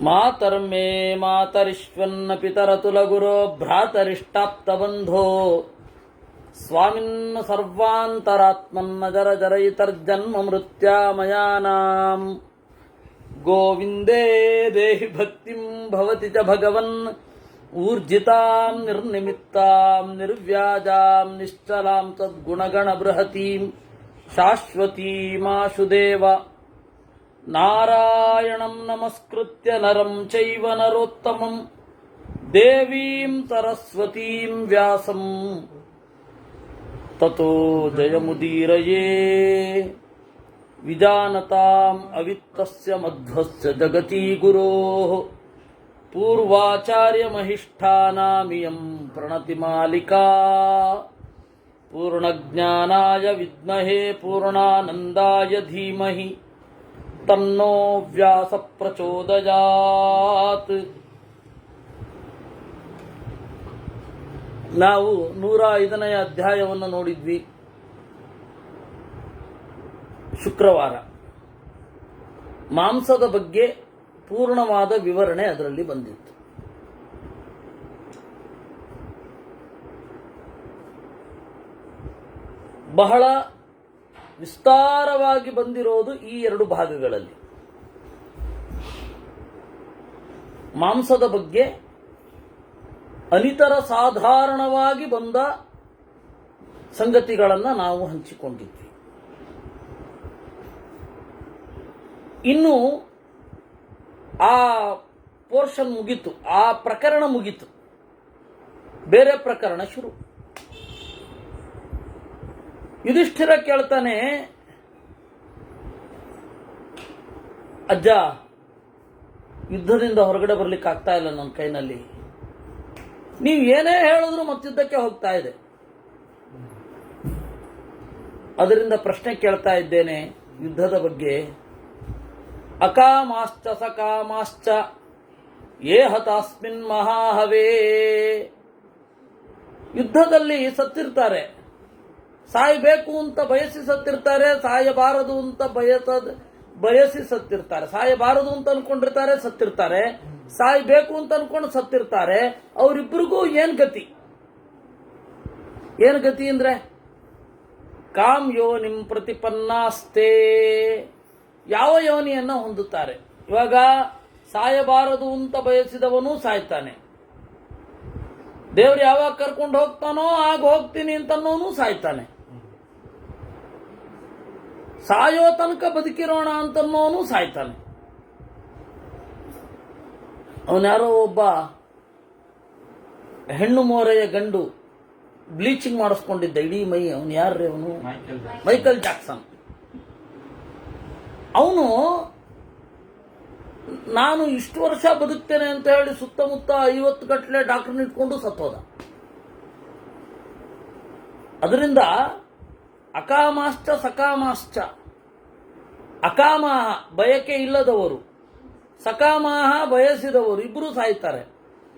ಮಾತರ್ಮೇ ಮಾತರಿಶ್ವನ್ನ ಪಿತರತುಲಗುರೋ ಭ್ರಾತರಿಷ್ಟಾಪ್ತಬಂಧೋ ಸ್ವಾಮಿನ್ನ ಸರ್ವಾಂತರಾತ್ಮನ್ನ ಜರ ಜರಯಿತರ್ಜನ್ಮ ಮೃತ್ಯಾಮಯಾನಾಂ ಗೋವಿಂದೇ ದೇಹಿ ಭಕ್ತಿಂ ಭವತಿ ಚ ಭಗವನ್ ಊರ್ಜಿತಾಂ ನಿರ್ನಿಮಿತ್ತಾಂ ನಿರ್ವ್ಯಾಜಾಂ ನಿಶ್ಚಲಾಂ ಸದ್ಗುಣಗಣ ಬೃಹತೀಂ ಶಾಶ್ವತೀಮಾಶುದೇವ ನಾರಾಯಣಂ ನಮಸ್ಕೃತ್ಯ ನರಂ ಚೈವ ನರೋತ್ತಮಂ ದೇವೀಂ ಸರಸ್ವತೀಂ ವ್ಯಾಸಂ ತತೋ ಜಯಮುದೀರಯೇ ವಿಜಾನತಾಂ ಅವಿತ್ತಸ್ಯ ಮಧ್ವಸ್ಯ ಜಗತಿ ಗುರೋಃ ಪೂರ್ವಾಚಾರ್ಯಮಹಿಷ್ಠಾನಾಮಿಯಂ ಪ್ರಣತಿಮಾಲಿಕಾ ಪೂರ್ಣಜ್ಞಾನಾಯ ವಿದ್ಮಹೇ ಪೂರ್ಣಾನಂದಾಯ ಧೀಮಹಿ ತನ್ನೋ ವ್ಯಾಸ ಪ್ರಚೋದಯಾತ್. ನಾವು 105ನೇ ಅಧ್ಯಾಯವನ್ನು ನೋಡಿದ್ವಿ ಶುಕ್ರವಾರ. ಮಾಂಸದ ಬಗ್ಗೆ ಪೂರ್ಣವಾದ ವಿವರಣೆ ಅದರಲ್ಲಿ ಬಂದಿತ್ತು. ಬಹಳ ವಿಸ್ತಾರವಾಗಿ ಬಂದಿರೋದು ಈ 2 ಭಾಗಗಳಲ್ಲಿ. ಮಾಂಸದ ಬಗ್ಗೆ ಅನಿತರ ಸಾಧಾರಣವಾಗಿ ಬಂದ ಸಂಗತಿಗಳನ್ನು ನಾವು ಹಂಚಿಕೊಂಡಿದ್ವಿ. ಇನ್ನು ಆ ಪೋರ್ಷನ್ ಮುಗಿತು, ಆ ಪ್ರಕರಣ ಮುಗಿತು, ಬೇರೆ ಪ್ರಕರಣ ಶುರು. ಯುಧಿಷ್ಠಿರ ಕೇಳ್ತಾನೆ, ಅಜ್ಜ, ಯುದ್ಧದಿಂದ ಹೊರಗಡೆ ಬರ್ಲಿಕ್ಕೆ ಆಗ್ತಾ ಇಲ್ಲ ನನ್ನ ಕೈನಲ್ಲಿ. ನೀವು ಏನೇ ಹೇಳಿದ್ರು ಮತ್ತಿದ್ದಕ್ಕೆ ಹೋಗ್ತಾ ಇದೆ. ಅದರಿಂದ ಪ್ರಶ್ನೆ ಕೇಳ್ತಾ ಇದ್ದೇನೆ ಯುದ್ಧದ ಬಗ್ಗೆ. ಅಕಾಮಾಶ್ಚ ಸಕಾಮಾಶ್ಚ ಯೇ ಹತಾಸ್ಮಿನ್ ಮಹಾಹವೇ. ಯುದ್ಧದಲ್ಲಿ ಸತ್ತಿರ್ತಾರೆ, ಸಾಯಬೇಕು ಅಂತ ಬಯಸಿ ಸತ್ತಿರ್ತಾರೆ, ಸಾಯಬಾರದು ಅಂತ ಬಯಸಿ ಸತ್ತಿರ್ತಾರೆ. ಸಾಯಬಾರದು ಅಂತ ಅನ್ಕೊಂಡಿರ್ತಾರೆ, ಸತ್ತಿರ್ತಾರೆ. ಸಾಯಬೇಕು ಅಂತ ಅನ್ಕೊಂಡು ಸತ್ತಿರ್ತಾರೆ. ಅವರಿಬ್ಬರಿಗೂ ಏನ್ ಗತಿ? ಏನ್ ಗತಿ ಅಂದ್ರೆ ಕಾಮ್ ಯೋನಿಂ ಪ್ರತಿಪನ್ನಾಸ್ತೆ. ಯಾವ ಯೋನಿಯನ್ನ ಹೊಂದುತ್ತಾರೆ? ಇವಾಗ ಸಾಯಬಾರದು ಅಂತ ಬಯಸಿದವನು ಸಾಯ್ತಾನೆ. ದೇವ್ರು ಯಾವಾಗ ಕರ್ಕೊಂಡು ಹೋಗ್ತಾನೋ ಆಗ ಹೋಗ್ತೀನಿ ಅಂತನೋನು ಸಾಯ್ತಾನೆ. ಸಾಯೋ ತನಕ ಬದುಕಿರೋಣ ಅಂತನೋನು ಸಾಯ್ತಾನೆ. ಅವನ್ಯಾರೋ ಒಬ್ಬ ಹೆಣ್ಣು ಮೋರೆಯ ಗಂಡು ಬ್ಲೀಚಿಂಗ್ ಮಾಡಿಸ್ಕೊಂಡಿದ್ದ ಇಡೀ ಮೈ. ಅವನು ಯಾರ್ರೀ? ಅವನು ಮೈಕಲ್ ಜಾಕ್ಸನ್. ಅವನು ನಾನು ಇಷ್ಟು ವರ್ಷ ಬದುಕ್ತೇನೆ ಅಂತ ಹೇಳಿ ಸುತ್ತಮುತ್ತ 50 ಗಟ್ಟಲೆ ಡಾಕ್ಟರ್ನ ಇಟ್ಕೊಂಡು ಸತ್ತೋದ. ಅದರಿಂದ ಅಕಾಮಾಶ್ಚ ಸಕಾಮಾಶ್ಚ, ಅಕಾಮಾಹ ಬಯಕೆ ಇಲ್ಲದವರು, ಸಕಾಮಾಹ ಬಯಸಿದವರು ಇಬ್ಬರು ಸಾಯ್ತಾರೆ.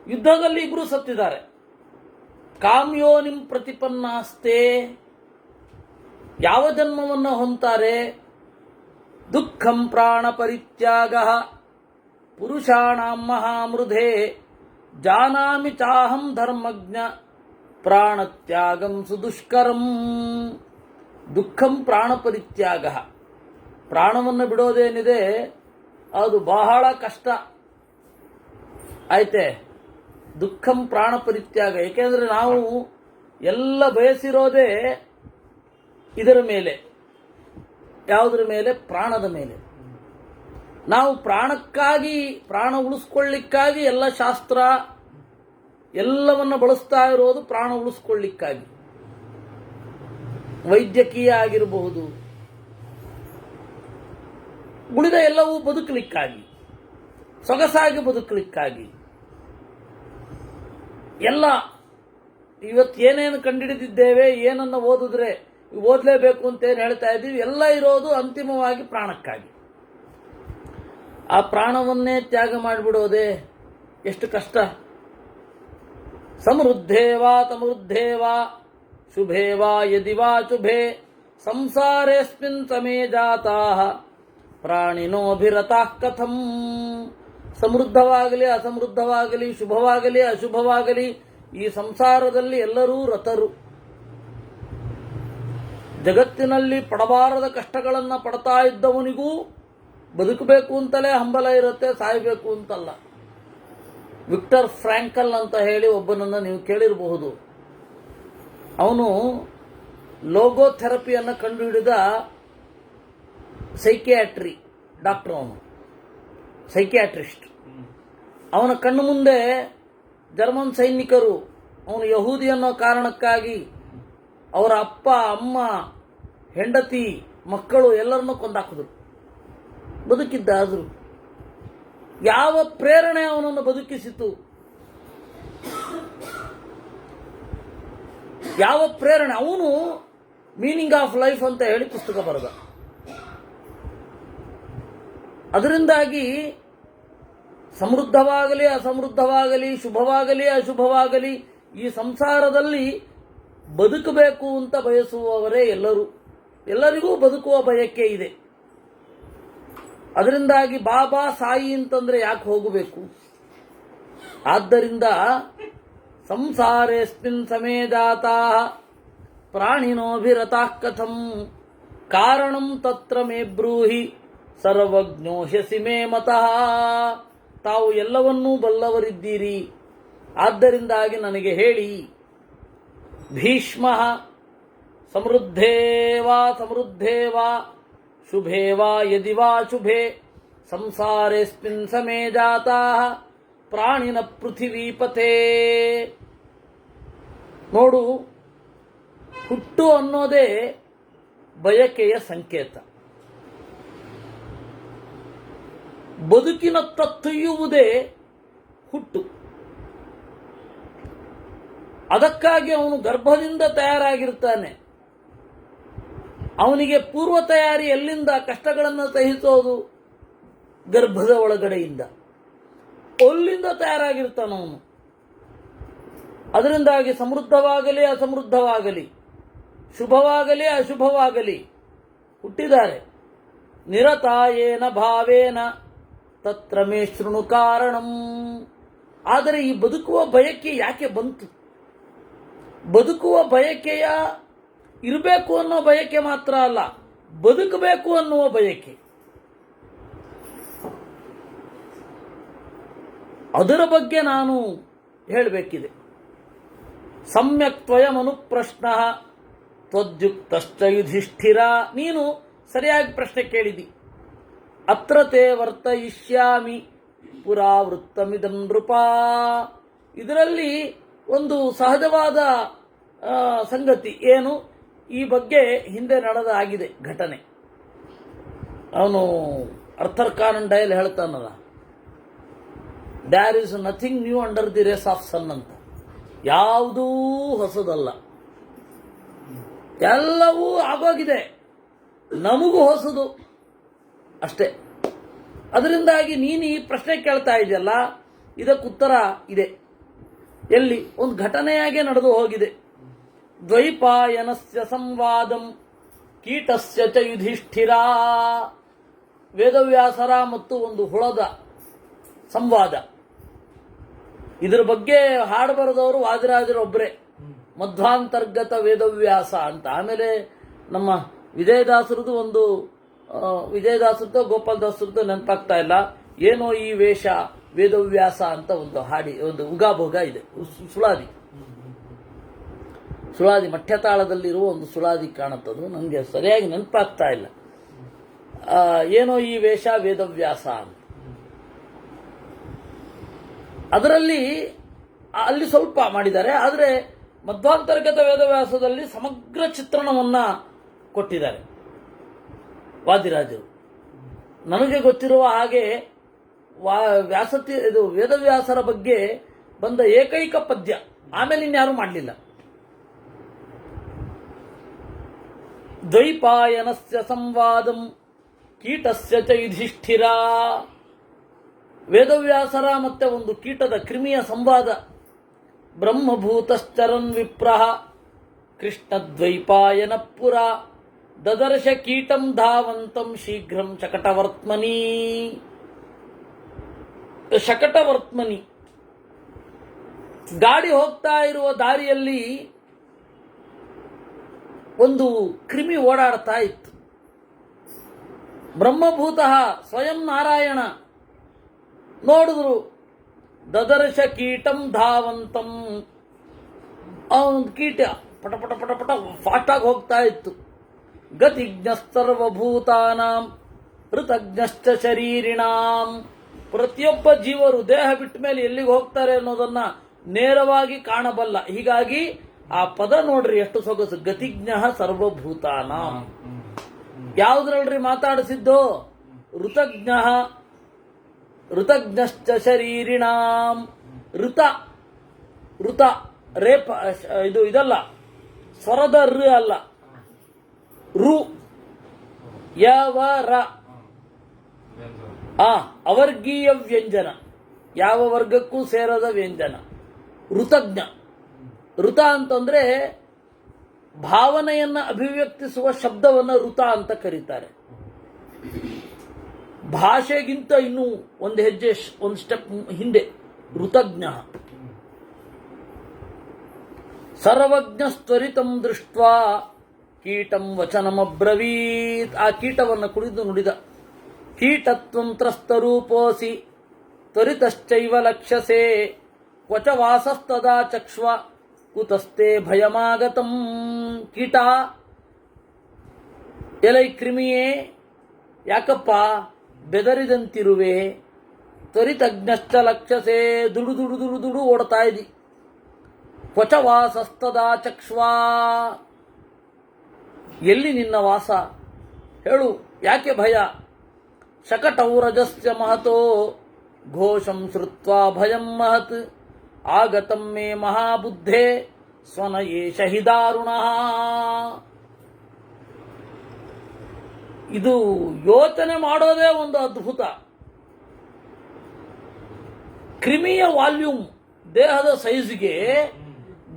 ಯುದ್ಧದಲ್ಲಿ ಇಬ್ಬರು ಸತ್ತಿದ್ದಾರೆ. ಕಾಮ್ಯೋನಿಂ ಪ್ರತಿಪನ್ನಾಸ್ತೆ. ಯಾವ ಜನ್ಮವನ್ನು ಹೊಂತಾರೆ? ದುಃಖಂ ಪ್ರಾಣ ಪರಿತ್ಯಾಗ ಪುರುಷಾಣಾಂ ಮಹಾಮೃಧೆ ಜಾನಾಮಿ ಚಾಹಂ ಧರ್ಮಜ್ಞ ಪ್ರಾಣತ್ಯಾಗಂ ಸುದುಷ್ಕರಂ. ದುಃಖಂ ಪ್ರಾಣ ಪರಿತ್ಯಾಗ. ಪ್ರಾಣವನ್ನು ಬಿಡೋದೇನಿದೆ ಅದು ಬಹಳ ಕಷ್ಟ. ಆಯ್ತೆ? ದುಃಖಂ ಪ್ರಾಣ ಪರಿತ್ಯಾಗ. ಏಕೆಂದ್ರೆ ನಾವು ಎಲ್ಲ ಬಯಸಿರೋದೇ ಇದರ ಮೇಲೆ. ಯಾವುದರ ಮೇಲೆ? ಪ್ರಾಣದ ಮೇಲೆ. ನಾವು ಪ್ರಾಣಕ್ಕಾಗಿ, ಪ್ರಾಣ ಉಳಿಸ್ಕೊಳ್ಳಿಕ್ಕಾಗಿ ಎಲ್ಲ ಶಾಸ್ತ್ರ ಎಲ್ಲವನ್ನ ಬಳಸ್ತಾ ಇರೋದು ಪ್ರಾಣ ಉಳಿಸ್ಕೊಳ್ಳಿಕ್ಕಾಗಿ. ವೈದ್ಯಕೀಯ ಆಗಿರಬಹುದು, ಉಳಿದ ಎಲ್ಲವೂ ಬದುಕಲಿಕ್ಕಾಗಿ, ಸೊಗಸಾಗಿ ಬದುಕಲಿಕ್ಕಾಗಿ. ಎಲ್ಲ ಇವತ್ತು ಏನೇನು ಕಂಡುಹಿಡಿದಿದ್ದೇವೆ, ಏನನ್ನ ಓದಿದ್ರೆ ಓದಲೇಬೇಕು ಅಂತ ಏನು ಹೇಳ್ತಾ ಇದ್ದೀವಿ, ಎಲ್ಲ ಇರೋದು ಅಂತಿಮವಾಗಿ ಪ್ರಾಣಕ್ಕಾಗಿ. ಆ ಪ್ರಾಣವನ್ನೇ ತ್ಯಾಗ ಮಾಡಿಬಿಡೋದೆ ಎಷ್ಟು ಕಷ್ಟ. ಸಮೃದ್ಧೇವಾ ತಮೃದ್ಧೇವಾ ಶುಭೇವಾ ಯದಿವಾ ಶುಭೇ ಸಂಸಾರೇಸ್ಮಿನ್ ಸಮೇ ಜಾತಾಃ ಪ್ರಾಣಿನೋಭಿರತಾಃ ಕಥಂ. ಸಮೃದ್ಧವಾಗಲಿ ಅಸಮೃದ್ಧವಾಗಲಿ, ಶುಭವಾಗಲಿ ಅಶುಭವಾಗಲಿ, ಈ ಸಂಸಾರದಲ್ಲಿ ಎಲ್ಲರೂ ರತರು. ಜಗತ್ತಿನಲ್ಲಿ ಪಡಬಾರದ ಕಷ್ಟಗಳನ್ನು ಪಡ್ತಾ ಇದ್ದವನಿಗೂ ಬದುಕಬೇಕು ಅಂತಲೇ ಹಂಬಲ ಇರುತ್ತೆ, ಸಾಯಬೇಕು ಅಂತಲ್ಲ. ವಿಕ್ಟರ್ ಫ್ರಾಂಕಲ್ ಅಂತ ಹೇಳಿ ಒಬ್ಬನನ್ನು ನೀವು ಕೇಳಿರಬಹುದು. ಅವನು ಲೋಗೋಥೆರಪಿಯನ್ನು ಕಂಡುಹಿಡಿದ ಸೈಕಿಯಾಟ್ರಿ ಡಾಕ್ಟರ್, ಅವನು ಸೈಕಿಯಾಟ್ರಿಸ್ಟ್. ಅವನ ಕಣ್ಣು ಮುಂದೆ ಜರ್ಮನ್ ಸೈನಿಕರು ಅವನು ಯಹೂದಿ ಅನ್ನೋ ಕಾರಣಕ್ಕಾಗಿ ಅವರ ಅಪ್ಪ, ಅಮ್ಮ, ಹೆಂಡತಿ, ಮಕ್ಕಳು ಎಲ್ಲರನ್ನೂ ಕೊಂದಾಕಿದ್ರು. ಬದುಕಿದ್ದ. ಆದರೂ ಯಾವ ಪ್ರೇರಣೆ ಅವನನ್ನು ಬದುಕಿಸಿತು? ಯಾವ ಪ್ರೇರಣೆ? ಅವನು ಮೀನಿಂಗ್ ಆಫ್ ಲೈಫ್ ಅಂತ ಹೇಳಿ ಪುಸ್ತಕ ಬರೆದ. ಅದರಿಂದಾಗಿ ಸಮೃದ್ಧವಾಗಲಿ ಅಸಮೃದ್ಧವಾಗಲಿ, ಶುಭವಾಗಲಿ ಅಶುಭವಾಗಲಿ, ಈ ಸಂಸಾರದಲ್ಲಿ ಬದುಕಬೇಕು ಅಂತ ಬಯಸುವವರೇ ಎಲ್ಲರೂ. ಎಲ್ಲರಿಗೂ ಬದುಕುವ ಬಯಕೆ ಇದೆ. ಅದರಿಂದಾಗಿ ಬಾಬಾ ಸಾಯಿ ಅಂತಂದ್ರೆ ಯಾಕೆ ಹೋಗಬೇಕು? ಆದ್ದರಿಂದ ಸಂಸಾರೇಸ್ಮಿನ್ ಸಮೇ ಜಾತಾಃ ಪ್ರಾಣಿನೋಭಿರತಾಃ ಕಥಂ ಕಾರಣಂ ತತ್ರ ಮೇ ಬ್ರೂಹಿ ಸರ್ವಜ್ಞೋಹ್ಯಸಿ ಮೇ ಮತಃ. ತಾವು ಎಲ್ಲವನ್ನೂ ಬಲ್ಲವರಿದ್ದೀರಿ, ಆದ್ದರಿಂದಾಗಿ ನನಗೆ ಹೇಳಿ. ಭೀಷ್ಮಃ ಸಮೃದ್ಧೇ ವಾ ಶುಭೇ ವಾ ಯದಿ ವಾ ಶುಭೇ ಸಂಸಾರೇಸ್ಮಿನ್ ಸಮೇ ಜಾತಾಃ ಪ್ರಾಣಿನ ಪೃಥಿವೀಪಥೇ. ನೋಡು, ಹುಟ್ಟು ಅನ್ನೋದೇ ಬಯಕೆಯ ಸಂಕೇತ. ಬದುಕಿನತ್ತ ತೊಯ್ಯುವುದೇ ಹುಟ್ಟು. ಅದಕ್ಕಾಗಿ ಅವನು ಗರ್ಭದಿಂದ ತಯಾರಾಗಿರ್ತಾನೆ. ಅವನಿಗೆ ಪೂರ್ವ ತಯಾರಿ ಎಲ್ಲಿಂದ? ಕಷ್ಟಗಳನ್ನು ಸಹಿಸೋದು ಗರ್ಭದ ಒಳಗಡೆಯಿಂದ, ಅಲ್ಲಿಂದ ತಯಾರಾಗಿರ್ತಾನವನು. ಅದರಿಂದಾಗಿ ಸಮೃದ್ಧವಾಗಲಿ ಅಸಮೃದ್ಧವಾಗಲಿ, ಶುಭವಾಗಲಿ ಅಶುಭವಾಗಲಿ ಹುಟ್ಟಿದ್ದಾರೆ. ನಿರತಾಯೇನ ಭಾವೇನ ತತ್ರ ಮೇ ಶೃಣು ಕಾರಣಂ. ಆದರೆ ಈ ಬದುಕುವ ಬಯಕೆ ಯಾಕೆ ಬಂತು? ಬದುಕುವ ಬಯಕೆಯ ಇರಬೇಕು ಅನ್ನೋ ಬಯಕೆ ಮಾತ್ರ ಅಲ್ಲ, ಬದುಕಬೇಕು ಅನ್ನುವ ಬಯಕೆ. ಅದರ ಬಗ್ಗೆ ನಾನು ಹೇಳಬೇಕಿದೆ. ಸಮ್ಯಕ್ ತ್ವಯಮನು ಪ್ರಶ್ನ ತ್ವದ್ಯುಕ್ತಶ್ಚ ಯುಧಿಷ್ಠಿರ. ನೀನು ಸರಿಯಾಗಿ ಪ್ರಶ್ನೆ ಕೇಳಿದಿ. ಅತ್ರ ತೇ ವರ್ತಯಿಷ್ಯಾಮಿ ಪುರಾವೃತ್ತಮಿದಂ ನೃಪ. ಇದರಲ್ಲಿ ಒಂದು ಸಹಜವಾದ ಸಂಗತಿ ಏನು? ಈ ಬಗ್ಗೆ ಹಿಂದೆ ನಡೆದ ಆಗಿದೆ ಘಟನೆ. ಅವನು ಅರ್ಥರ್ ಕಾನನ್ ಡಯಲ್ ಹೇಳ್ತಾನಲ್ಲ, there is nothing new under the rays of sun ಅಂತ. ಯಾವುದೂ ಹೊಸದಲ್ಲ, ಎಲ್ಲವೂ ಆಗೋಗಿದೆ, ನಮಗೂ ಹೊಸದು ಅಷ್ಟೇ. ಅದರಿಂದಾಗಿ ನೀನು ಈ ಪ್ರಶ್ನೆ ಕೇಳ್ತಾ ಇದೆಯಲ್ಲ, ಇದಕ್ಕುತ್ತರ ಇದೆ. ಎಲ್ಲಿ? ಒಂದು ಘಟನೆಯಾಗೆ ನಡೆದು ಹೋಗಿದೆ. ದ್ವೈಪಾಯನಸ್ಯ ಸಂವಾದಂ ಕೀಟಸ್ಯ ಚ ಯುಧಿಷ್ಠಿರ. ವೇದವ್ಯಾಸರ ಮತ್ತು ಒಂದು ಹುಳದ ಸಂವಾದ. ಇದರ ಬಗ್ಗೆ ಹಾಡು ಬರೆದವರು ವಾದಿರಾಜರೊಬ್ಬರೇ, ಮಧ್ವಾಂತರ್ಗತ ವೇದವ್ಯಾಸ ಅಂತ. ಆಮೇಲೆ ನಮ್ಮ ವಿಜಯದಾಸರದು ಒಂದು, ವಿಜಯದಾಸರದ್ದು ಗೋಪಾಲದಾಸರದ್ದು ನೆನಪಾಗ್ತಾ ಇಲ್ಲ, ಏನೋ ಈ ವೇಷ ವೇದವ್ಯಾಸ ಅಂತ ಒಂದು ಹಾಡಿ, ಒಂದು ಉಗಾಭೋಗ ಇದೆ. ಸುಳಾದಿ ಮಠ್ಯತಾಳದಲ್ಲಿರುವ ಒಂದು ಸುಳಾದಿ ಕಾಣುತ್ತದು, ನನಗೆ ಸರಿಯಾಗಿ ನೆನಪಾಗ್ತಾ ಇಲ್ಲ. ಏನೋ ಈ ವೇಷ ವೇದವ್ಯಾಸ ಅಂತ. ಅದರಲ್ಲಿ ಅಲ್ಲಿ ಸ್ವಲ್ಪ ಮಾಡಿದ್ದಾರೆ, ಆದರೆ ಮಧ್ವಾಂತರ್ಗತ ವೇದವ್ಯಾಸದಲ್ಲಿ ಸಮಗ್ರ ಚಿತ್ರಣವನ್ನ ಕೊಟ್ಟಿದ್ದಾರೆ ವಾದಿರಾಜರು. ನನಗೆ ಗೊತ್ತಿರುವ ಹಾಗೆ ಇದು ವೇದವ್ಯಾಸರ ಬಗ್ಗೆ ಬಂದ ಏಕೈಕ ಪದ್ಯ, ಆಮೇಲೆ ಇನ್ಯಾರು ಮಾಡಲಿಲ್ಲ. ದ್ವೈಪಾಯನಸ್ಯ ಸಂವಾದಂ ಕೀಟಸ್ಯ ಚ ಯುಧಿಷ್ಠಿರ. ವೇದವ್ಯಾಸರ ಮತ್ತೆ ಒಂದು ಕೀಟದ ಕ್ರಿಮಿಯ ಸಂವಾದ. ಬ್ರಹ್ಮಭೂತಶ್ಚರನ್ ವಿಪ್ರಃ ಕೃಷ್ಣದ್ವೈಪಾಯನ ಪುರ ದದರ್ಶ ಕೀಟಂ ಧಾವಂತಂ ಶೀಘ್ರಂ ಚಕಟವರ್ತ್ಮನಿ. ಶಕಟವರ್ತ್ಮನಿ. ಗಾಡಿ ಹೋಗ್ತಾ ಇರುವ ದಾರಿಯಲ್ಲಿ ಒಂದು ಕ್ರಿಮಿ ಓಡಾಡ್ತಾ ಇತ್ತು. ಬ್ರಹ್ಮಭೂತಃ ಸ್ವಯಂ ನಾರಾಯಣ ನೋಡಿದ್ರು. ದದರ್ಶ ಕೀಟಂ ಧಾವಂತಂ. ಆ ಒಂದು ಕೀಟ ಪಟ ಪಟ ಪಟ ಪಟ ಫಾಸ್ಟಾಗಿ ಹೋಗ್ತಾ ಇತ್ತು. ಗತಿಜ್ಞ ಸರ್ವಭೂತಾನಾಂ ಋತಜ್ಞಶ್ಚ ಶರೀರಿಣಾಂ. ಪ್ರತಿಯೊಬ್ಬ ಜೀವರು ದೇಹ ಬಿಟ್ಟ ಮೇಲೆ ಎಲ್ಲಿಗೆ ಹೋಗ್ತಾರೆ ಅನ್ನೋದನ್ನ ನೇರವಾಗಿ ಕಾಣಬಲ್ಲ. ಹೀಗಾಗಿ ಆ ಪದ ನೋಡ್ರಿ ಎಷ್ಟು ಸೊಗಸು. ಗತಿಜ್ಞ ಸರ್ವಭೂತಾನಾಂ. ಯಾವುದ್ರಲ್ರಿ ಮಾತಾಡಿಸಿದ್ದು? ಋತಜ್ಞ ಋತಜ್ಞಶ್ಚ ಶರೀರಿಣಾಂ. ಋತ ಋತ ರೇಪ ಇದಲ್ಲ, ಸ್ವರದ ಋ ಅಲ್ಲ, ರು ಯವರ ಅವರ್ಗೀಯ ವ್ಯಂಜನ, ಯಾವ ವರ್ಗಕ್ಕೂ ಸೇರದ ವ್ಯಂಜನ. ಋತಜ್ಞ. ಋತ ಅಂತಂದ್ರೆ ಭಾವನೆಯನ್ನ ಅಭಿವ್ಯಕ್ತಿಸುವ ಶಬ್ದವನ್ನ ಋತ ಅಂತ ಕರೀತಾರೆ. ಭಾಷೆಗಿಂತ ಇನ್ನೂ ಒಂದು ಹೆಜ್ಜೆ, ಒಂದು ಸ್ಟೆಪ್ ಹಿಂದೆ ಋತಜ್ಞ. ಸರ್ವಜ್ಞಸ್ತ್ವರಿತಂ ದೃಷ್ಟ್ವಾ ಕೀಟಂ ವಚನಮಬ್ರವೀತ್. ಆ ಕೀಟವನ್ನು ಕುಡಿದು ನುಡಿದ. ಕೀಟತ್ವಂ ತ್ರಸ್ತರೂಪೋಸಿ ತ್ವರಿತಶ್ಚೈವ ಲಕ್ಷ್ಯಸೆ ಕ್ವಚ ವಾಸಸ್ತದಾ ಚಕ್ಷ್ವ ಕುತಸ್ತೆ ಭಯಮಾಗತಂ. ಕೀಟ, ಎಲೈ ಕ್ರಿಮಿಯೇ, ಯಾಕಪ್ಪ ಬೆದರಿದಂತಿರುವೆ? ತ್ವರಿತಜ್ಞಶ್ಚ ಲಕ್ಷ್ಯಸೆ, ದುಡು ದುಡು ದುಡು ದುಡು ಓಡ್ತಾ ಇದ್ದಿ. ಕ್ವಚ ವಾಸಸ್ತದಾ ಚಕ್ಷ್ವ, ಎಲ್ಲಿ ನಿನ್ನ ವಾಸ ಹೇಳು, ಯಾಕೆ ಭಯ? ಶಕಟೌರಜಸ್ಯ ಮಹತೋ ಘೋಷಂ ಶ್ರುತ್ವಾ ಭಯಂ ಮಹತ್ ಆಗತಂ ಮೇ ಮಹಾಬುದ್ಧೇ ಸ್ವನಯೇಷ ಹಿ ದಾರುಣಃ. ಇದು ಯೋಚನೆ ಮಾಡೋದೇ ಒಂದು ಅದ್ಭುತ. ಕ್ರಿಮಿಯ ವಾಲ್ಯೂಮ್, ದೇಹದ ಸೈಜ್ಗೆ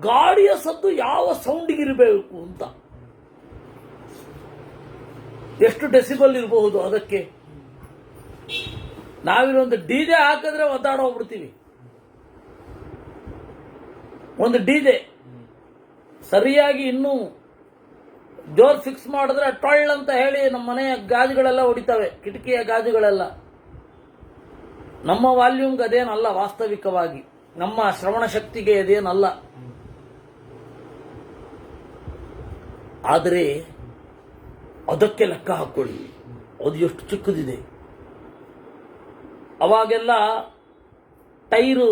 ಗಾಡಿಯ ಸದ್ದು ಯಾವ ಸೌಂಡಿಗಿರಬೇಕು ಅಂತ. ಎಷ್ಟು ಡೆಸಿಬಲ್ ಇರಬಹುದು ಅದಕ್ಕೆ? ನಾವಿಲ್ಲೊಂದು ಡಿಜೆ ಹಾಕಿದ್ರೆ ಒದ್ದಾಡೋಗ್ಬಿಡ್ತೀವಿ. ಒಂದು ಡಿಜೆ ಸರಿಯಾಗಿ ಇನ್ನೂ ಜೋರ್ ಫಿಕ್ಸ್ ಮಾಡಿದ್ರೆ ಟೊಳ್ ಅಂತ ಹೇಳಿ ನಮ್ಮ ಮನೆಯ ಗಾಜುಗಳೆಲ್ಲ ಹೊಡಿತವೆ, ಕಿಟಕಿಯ ಗಾಜುಗಳೆಲ್ಲ. ನಮ್ಮ ವಾಲ್ಯೂಮ್ಗೆ ಅದೇನಲ್ಲ, ವಾಸ್ತವಿಕವಾಗಿ ನಮ್ಮ ಶ್ರವಣ ಶಕ್ತಿಗೆ ಅದೇನಲ್ಲ. ಆದರೆ ಅದಕ್ಕೆ ಲೆಕ್ಕ ಹಾಕೊಳ್ಳಿ, ಅದು ಎಷ್ಟು ಚಿಕ್ಕದಿದೆ. ಅವಾಗೆಲ್ಲ ಟೈರು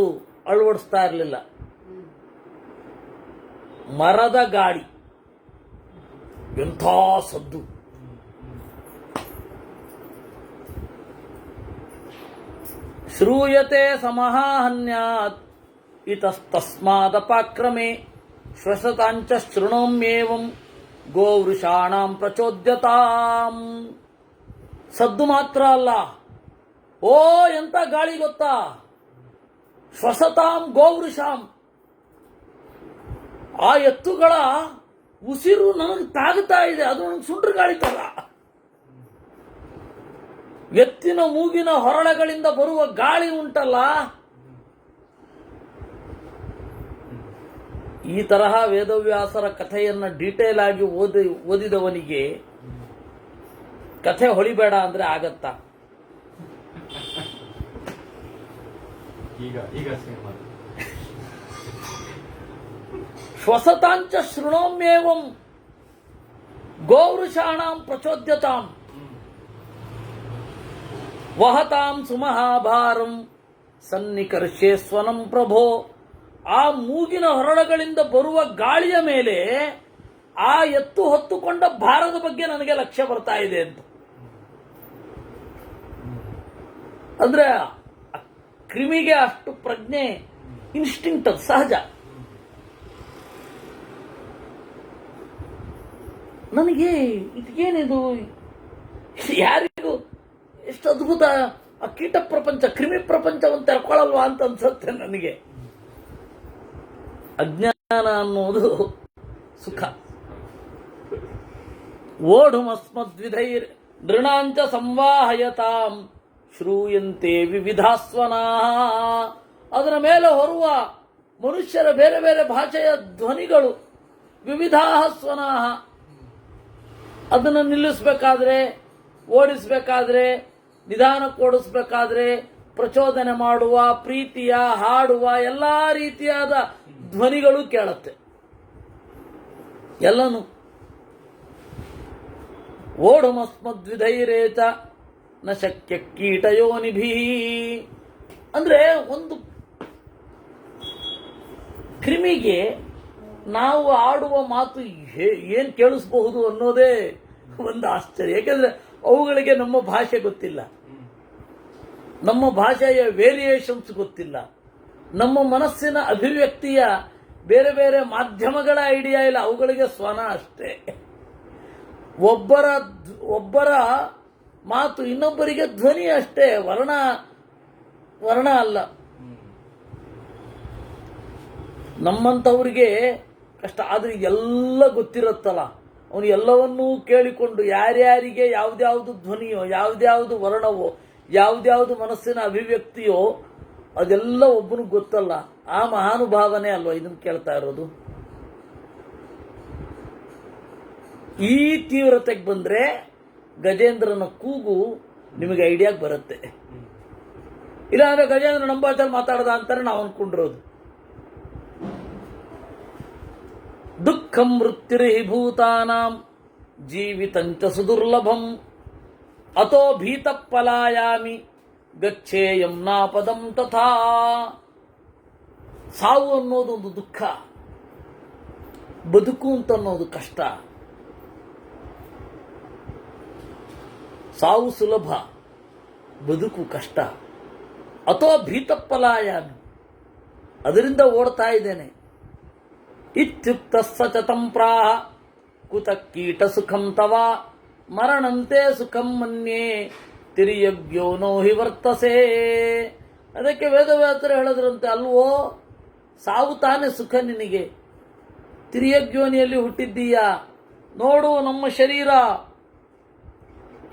ಅಳವಡಿಸ್ತಾ ಇರಲಿಲ್ಲ. ಮರದ ಗಾಡಿ, ಎಂಥ ಸದ್ದು. ಶ್ರೂಯತೆ ಸಮಹಾಹನ್ಯಾತ್ ಇತಸ್ತಸ್ಮಾದಪಾಕ್ರಮೆ ಶ್ವಸತಾಂಚ ಶೃಣೋಮ್ಯೇವಂ ಗೋವೃಷಾಣಾಂ ಪ್ರಚೋದ್ಯತಾಂ. ಸದ್ದು ಮಾತ್ರ ಅಲ್ಲ, ಓ ಎಂತ ಗಾಳಿ ಗೊತ್ತಾ? ಶ್ವಸತಾಂ ಗೋವೃಷಾಂ. ಆ ಎತ್ತುಗಳ ಉಸಿರು ನನಗೆ ತಾಗುತ್ತಾ ಇದೆ, ಅದು ನನಗೆ ಸುಂಡ್ರ ಗಾಳಿ ತರ. ಎತ್ತಿನ ಮೂಗಿನ ಹೊರಳೆಗಳಿಂದ ಬರುವ ಗಾಳಿ ಉಂಟಲ್ಲ, ಈ ತರಹ ವೇದವ್ಯಾಸರ ಕಥೆಯನ್ನ ಡೀಟೇಲ್ ಆಗಿ ಓದಿದವನಿಗೆ ಕಥೆ ಹೊಳಿಬೇಡ ಅಂದ್ರೆ ಆಗತ್ತಾ? ಶ್ವಸತಾಂಚ ಶೃಣೋಮ್ಯೇವಂ ಗೋವೃಷಾಣಾಂ ಪ್ರಚೋದ್ಯತಾಂ ವಹತಾಂ ಸುಮಹಾಭಾರಂ ಸನ್ನಿಕರ್ಷೆ ಸ್ವನಂ ಪ್ರಭೋ. ಆ ಮೂಗಿನ ಹೊರಳಗಳಿಂದ ಬರುವ ಗಾಳಿಯ ಮೇಲೆ ಆ ಎತ್ತು ಹೊತ್ತುಕೊಂಡ ಭಾರದ ಬಗ್ಗೆ ನನಗೆ ಲಕ್ಷ್ಯ ಬರ್ತಾ ಇದೆ ಅಂತ. ಅಂದ್ರೆ ಕ್ರಿಮಿಗೆ ಅಷ್ಟು ಪ್ರಜ್ಞೆ, ಇನ್ಸ್ಟಿಂಕ್ಟ್, ಅದು ಸಹಜ. ನನಗೆ ಇದೇನಿದು, ಯಾರಿಗೂ ಎಷ್ಟು ಅದ್ಭುತ ಆ ಕೀಟ ಪ್ರಪಂಚ, ಕ್ರಿಮಿ ಪ್ರಪಂಚವನ್ನು ತೆರ್ಕೊಳ್ಳಲ್ವಾ ಅಂತ ಅನ್ಸುತ್ತೆ ನನಗೆ. ಅಜ್ಞಾನ ಅನ್ನೋದು ಸುಖ. ಓಢುಮಸ್ಮದ್ವಿಧೈರ್ ನೃಣಾಂಚ ಸಂವಾಹಯತಾಂ ಶ್ರೂಯಂತೆ ವಿವಿಧಾಸ್ವನಾ, ಅದರ ಮೇಲೆ ಹೊರುವ ಮನುಷ್ಯರ ಬೇರೆ ಬೇರೆ ಭಾಷೆಯ ಧ್ವನಿಗಳು, ವಿವಿಧಾ ಸ್ವನಾ. ಅದನ್ನು ನಿಲ್ಲಿಸಬೇಕಾದ್ರೆ, ಓಡಿಸಬೇಕಾದ್ರೆ, ನಿಧಾನಕ್ಕೆ ಓಡಿಸಬೇಕಾದ್ರೆ, ಪ್ರಚೋದನೆ ಮಾಡುವ, ಪ್ರೀತಿಯ, ಹಾಡುವ ಎಲ್ಲಾ ರೀತಿಯಾದ ಧ್ವನಿಗಳು ಕೇಳುತ್ತೆ. ಎಲ್ಲನೂ ಓಡುಮಸ್ಮದ್ವಿಧೈರೇತ ನ ಶಕ್ಯ ಕೀಟಯೋನಿಭಿ. ಅಂದ್ರೆ ಒಂದು ಕ್ರಿಮಿಗೆ ನಾವು ಆಡುವ ಮಾತು ಏನ್ ಕೇಳಿಸಬಹುದು ಅನ್ನೋದೇ ಒಂದು ಆಶ್ಚರ್ಯ. ಯಾಕೆಂದ್ರೆ ಅವುಗಳಿಗೆ ನಮ್ಮ ಭಾಷೆ ಗೊತ್ತಿಲ್ಲ, ನಮ್ಮ ಭಾಷೆಯ ವೇರಿಯೇಷನ್ಸ್ ಗೊತ್ತಿಲ್ಲ, ನಮ್ಮ ಮನಸ್ಸಿನ ಅಭಿವ್ಯಕ್ತಿಯ ಬೇರೆ ಬೇರೆ ಮಾಧ್ಯಮಗಳ ಐಡಿಯಾ ಇಲ್ಲ. ಅವುಗಳಿಗೆ ಸ್ವನ ಅಷ್ಟೇ. ಒಬ್ಬರ ಮಾತು ಇನ್ನೊಬ್ಬರಿಗೆ ಧ್ವನಿ ಅಷ್ಟೇ, ವರ್ಣ ಅಲ್ಲ. ನಮ್ಮಂಥವ್ರಿಗೆ ಕಷ್ಟ. ಆದ್ರೆ ಎಲ್ಲ ಗೊತ್ತಿರುತ್ತಲ್ಲ, ಅವನು ಎಲ್ಲವನ್ನೂ ಕೇಳಿಕೊಂಡು ಯಾರ್ಯಾರಿಗೆ ಯಾವ್ದ್ಯಾವ್ದು ಧ್ವನಿಯೋ, ಯಾವ್ದ್ಯಾವ್ದು ವರ್ಣವೋ, ಯಾವ್ದ್ಯಾವ್ದು ಮನಸ್ಸಿನ ಅಭಿವ್ಯಕ್ತಿಯೋ ಅದೆಲ್ಲ ಒಬ್ಬನಿಗೆ ಗೊತ್ತಲ್ಲ. ಆ ಮಹಾನುಭಾವನೆ ಅಲ್ವಾ ಇದನ್ನು ಕೇಳ್ತಾ ಇರೋದು. ಈ ತೀವ್ರತೆಗೆ ಬಂದ್ರೆ ಗಜೇಂದ್ರನ ಕೂಗು ನಿಮಗೆ ಐಡಿಯಾಗೆ ಬರುತ್ತೆ. ಇಲ್ಲಾಂದ್ರೆ ಗಜೇಂದ್ರ ನಮ್ಮ ಭಾಷೆಯಲ್ಲಿ ಮಾತಾಡದ ಅಂತಾರೆ ನಾವು ಅನ್ಕೊಂಡಿರೋದು. ದುಃಖಂ ಮೃತ್ಯುರ್ಹಿ ಭೂತಾನಾಂ ಜೀವಿತಂಚ ಸುದುರ್ಲಭಂ ಅತೋ ಭೀತ ಪಲಾಯಾಮಿ ಗಚ್ಚೇಯಂ ನಾಪದಂ ತಥಾ. ಸಾವು ಅನ್ನೋದು ಒಂದು ದುಃಖ, ಬದುಕು ಅಂತ ಅನ್ನೋದು ಕಷ್ಟ. ಸಾವು ಸುಲಭ, ಬದುಕು ಕಷ್ಟ. ಅಥೋ ಭೀತ ಪಲಾಯಾಮಿ, ಅದರಿಂದ ಓಡ್ತಾ ಇದ್ದೇನೆ. ಇತ್ಯುಕ್ತ ಸಚತಂ ಪ್ರಾಹ ಕುತ ಕೀಟ ಸುಖಂ ತವ ಮರಣಂತೆ ಸುಖಂ ಮನ್ಯೇ ತಿರ್ಯಗ್ಯೋ ನೋ ಹಿ ವರ್ತಸೆ. ಅದಕ್ಕೆ ವೇದವ್ಯಾಸರು ಹೇಳಿದ್ರಂತೆ, ಅಲ್ವೋ ಸಾವು ತಾನೇ ಸುಖ ನಿನಗೆ, ತಿರ್ಯಗ್ಯೋನಿಯಲ್ಲಿ ಹುಟ್ಟಿದ್ದೀಯಾ. ನೋಡು ನಮ್ಮ ಶರೀರ,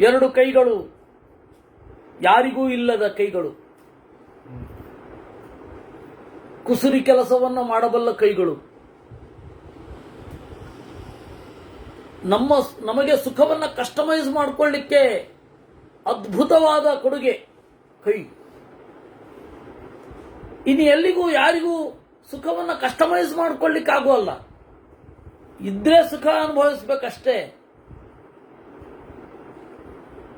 2 ಕೈಗಳು, ಯಾರಿಗೂ ಇಲ್ಲದ ಕೈಗಳು, ಕುಸುರಿ ಕೆಲಸವನ್ನು ಮಾಡಬಲ್ಲ ಕೈಗಳು, ನಮಗೆ ಸುಖವನ್ನು ಕಸ್ಟಮೈಸ್ ಮಾಡಿಕೊಳ್ಳಿಕ್ಕೆ ಅದ್ಭುತವಾದ ಕೊಡುಗೆ ಕೈ. ಇನ್ನು ಎಲ್ಲಿಗೂ ಯಾರಿಗೂ ಸುಖವನ್ನು ಕಸ್ಟಮೈಸ್ ಮಾಡ್ಕೊಳ್ಳಿಕ್ಕೆ ಆಗೋಲ್ಲ. ಇದ್ರೆ ಸುಖ ಅನುಭವಿಸ್ಬೇಕಷ್ಟೇ,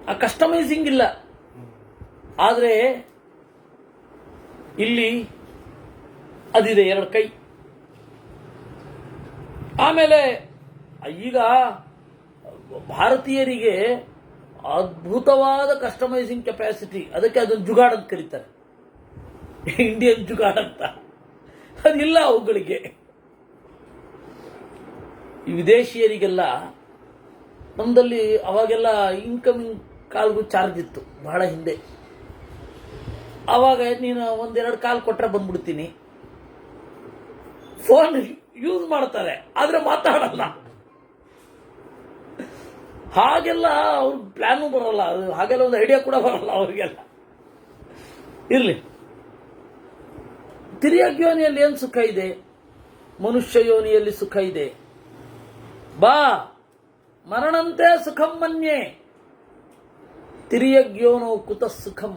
ಆ ಕಸ್ಟಮೈಸಿಂಗ್ ಇಲ್ಲ. ಆದ್ರೆ ಇಲ್ಲಿ ಅದಿದೆ, 2 ಕೈ. ಆಮೇಲೆ ಈಗ ಭಾರತೀಯರಿಗೆ ಅದ್ಭುತವಾದ ಕಸ್ಟಮೈಸಿಂಗ್ ಕೆಪಾಸಿಟಿ, ಅದಕ್ಕೆ ಅದನ್ನು ಜುಗಾಡ್ ಅಂತ ಕರೀತಾರೆ, ಇಂಡಿಯನ್ ಜುಗಾಡ್ ಅಂತ. ಅದಿಲ್ಲ ಅವುಗಳಿಗೆ. ಈ ವಿದೇಶಿಯರಿಗೆಲ್ಲ, ನಮ್ದಲ್ಲಿ ಅವಾಗೆಲ್ಲ ಇನ್ಕಮಿಂಗ್ ಕಾಲ್ಗೂ ಚಾರ್ಜ್ ಇತ್ತು ಬಹಳ ಹಿಂದೆ. ಅವಾಗ ನೀನು 1-2 ಕಾಲ್ ಕೊಟ್ರೆ ಬಂದ್ಬಿಡ್ತೀನಿ. ಫೋನ್ ಯೂಸ್ ಮಾಡ್ತಾರೆ ಆದ್ರೆ ಮಾತಾಡಲ್ಲ. ಹಾಗೆಲ್ಲ ಅವ್ರಿಗೆ ಪ್ಲಾನು ಬರಲ್ಲ, ಹಾಗೆಲ್ಲ ಒಂದು ಐಡಿಯಾ ಕೂಡ ಬರಲ್ಲ ಅವ್ರಿಗೆಲ್ಲ. ಇರ್ಲಿ, ತಿರ್ಯಗ್ ಯೋನಿಯಲ್ಲಿ ಏನು ಸುಖ ಇದೆ? ಮನುಷ್ಯ ಯೋನಿಯಲ್ಲಿ ಸುಖ ಇದೆ. ಬಾ ಮರಣಂತೆ ಸುಖಂ ಮನ್ಯೆ ತಿರ್ಯಗ್ ಯೋನೋ ಕುತ ಸುಖಂ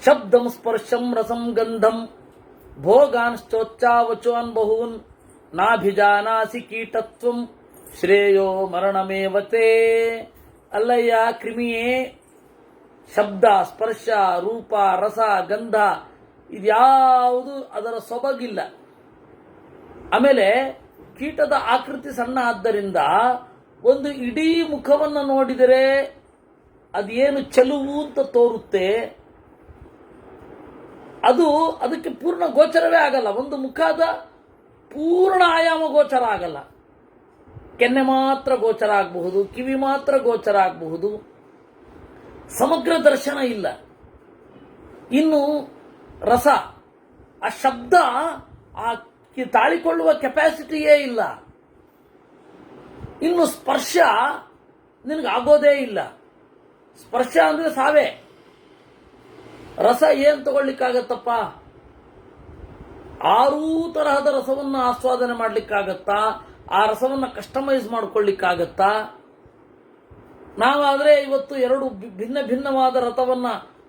ಶಬ್ದಂ ಸ್ಪರ್ಶಂ ರಸಂ ಗಂಧಂ ಭೋಗಾನ್ಶ್ಚೋಚ್ಚಾವಚೋನ್ ಬಹೂನ್ ನಾಭಿಜಾನಾಸಿ ಕೀಟತ್ವಂ ಶ್ರೇಯೋ ಮರಣಮೇವತೆ. ಅಲ್ಲಯ್ಯ ಕ್ರಿಮಿಯೇ, ಶಬ್ದ, ಸ್ಪರ್ಶ, ರೂಪ, ರಸ, ಗಂಧ ಇದ್ಯಾವುದು ಅದರ ಸೊಬಗಿಲ್ಲ. ಆಮೇಲೆ ಕೀಟದ ಆಕೃತಿ ಸಣ್ಣ ಆದ್ದರಿಂದ ಒಂದು ಇಡೀ ಮುಖವನ್ನು ನೋಡಿದರೆ ಅದೇನು ಚೆಲುವು ಅಂತ ತೋರುತ್ತೆ, ಅದಕ್ಕೆ ಪೂರ್ಣ ಗೋಚರವೇ ಆಗಲ್ಲ. ಒಂದು ಮುಖದ ಪೂರ್ಣ ಆಯಾಮ ಗೋಚರ ಆಗಲ್ಲ. ಕೆನ್ನೆ ಮಾತ್ರ ಗೋಚರ ಆಗಬಹುದು, ಕಿವಿ ಮಾತ್ರ ಗೋಚರ ಆಗಬಹುದು, ಸಮಗ್ರ ದರ್ಶನ ಇಲ್ಲ. ಇನ್ನು ರಸ, ಆ ಶಬ್ದ ತಾಳಿಕೊಳ್ಳುವ ಕೆಪಾಸಿಟಿಯೇ ಇಲ್ಲ. ಇನ್ನು ಸ್ಪರ್ಶ ನಿನಗಾಗೋದೇ ಇಲ್ಲ. ಸ್ಪರ್ಶ ಅಂದ್ರೆ ಸಾವೇ, ರಸ ಏನ್ ತಗೊಳ್ಲಿಕ್ಕಾಗತ್ತಪ್ಪ? 6 ತರಹದ ರಸವನ್ನು ಆಸ್ವಾದನೆ ಮಾಡ್ಲಿಕ್ಕಾಗತ್ತಾ? ಆ ರಸವನ್ನ ಕಸ್ಟಮೈಸ್ ಮಾಡ್ಕೊಳ್ಳಿಕ್ಕಾಗತ್ತಾ? ನಾವಾದ್ರೆ ಇವತ್ತು 2 ಭಿನ್ನ ಭಿನ್ನವಾದ ರಸವನ್ನ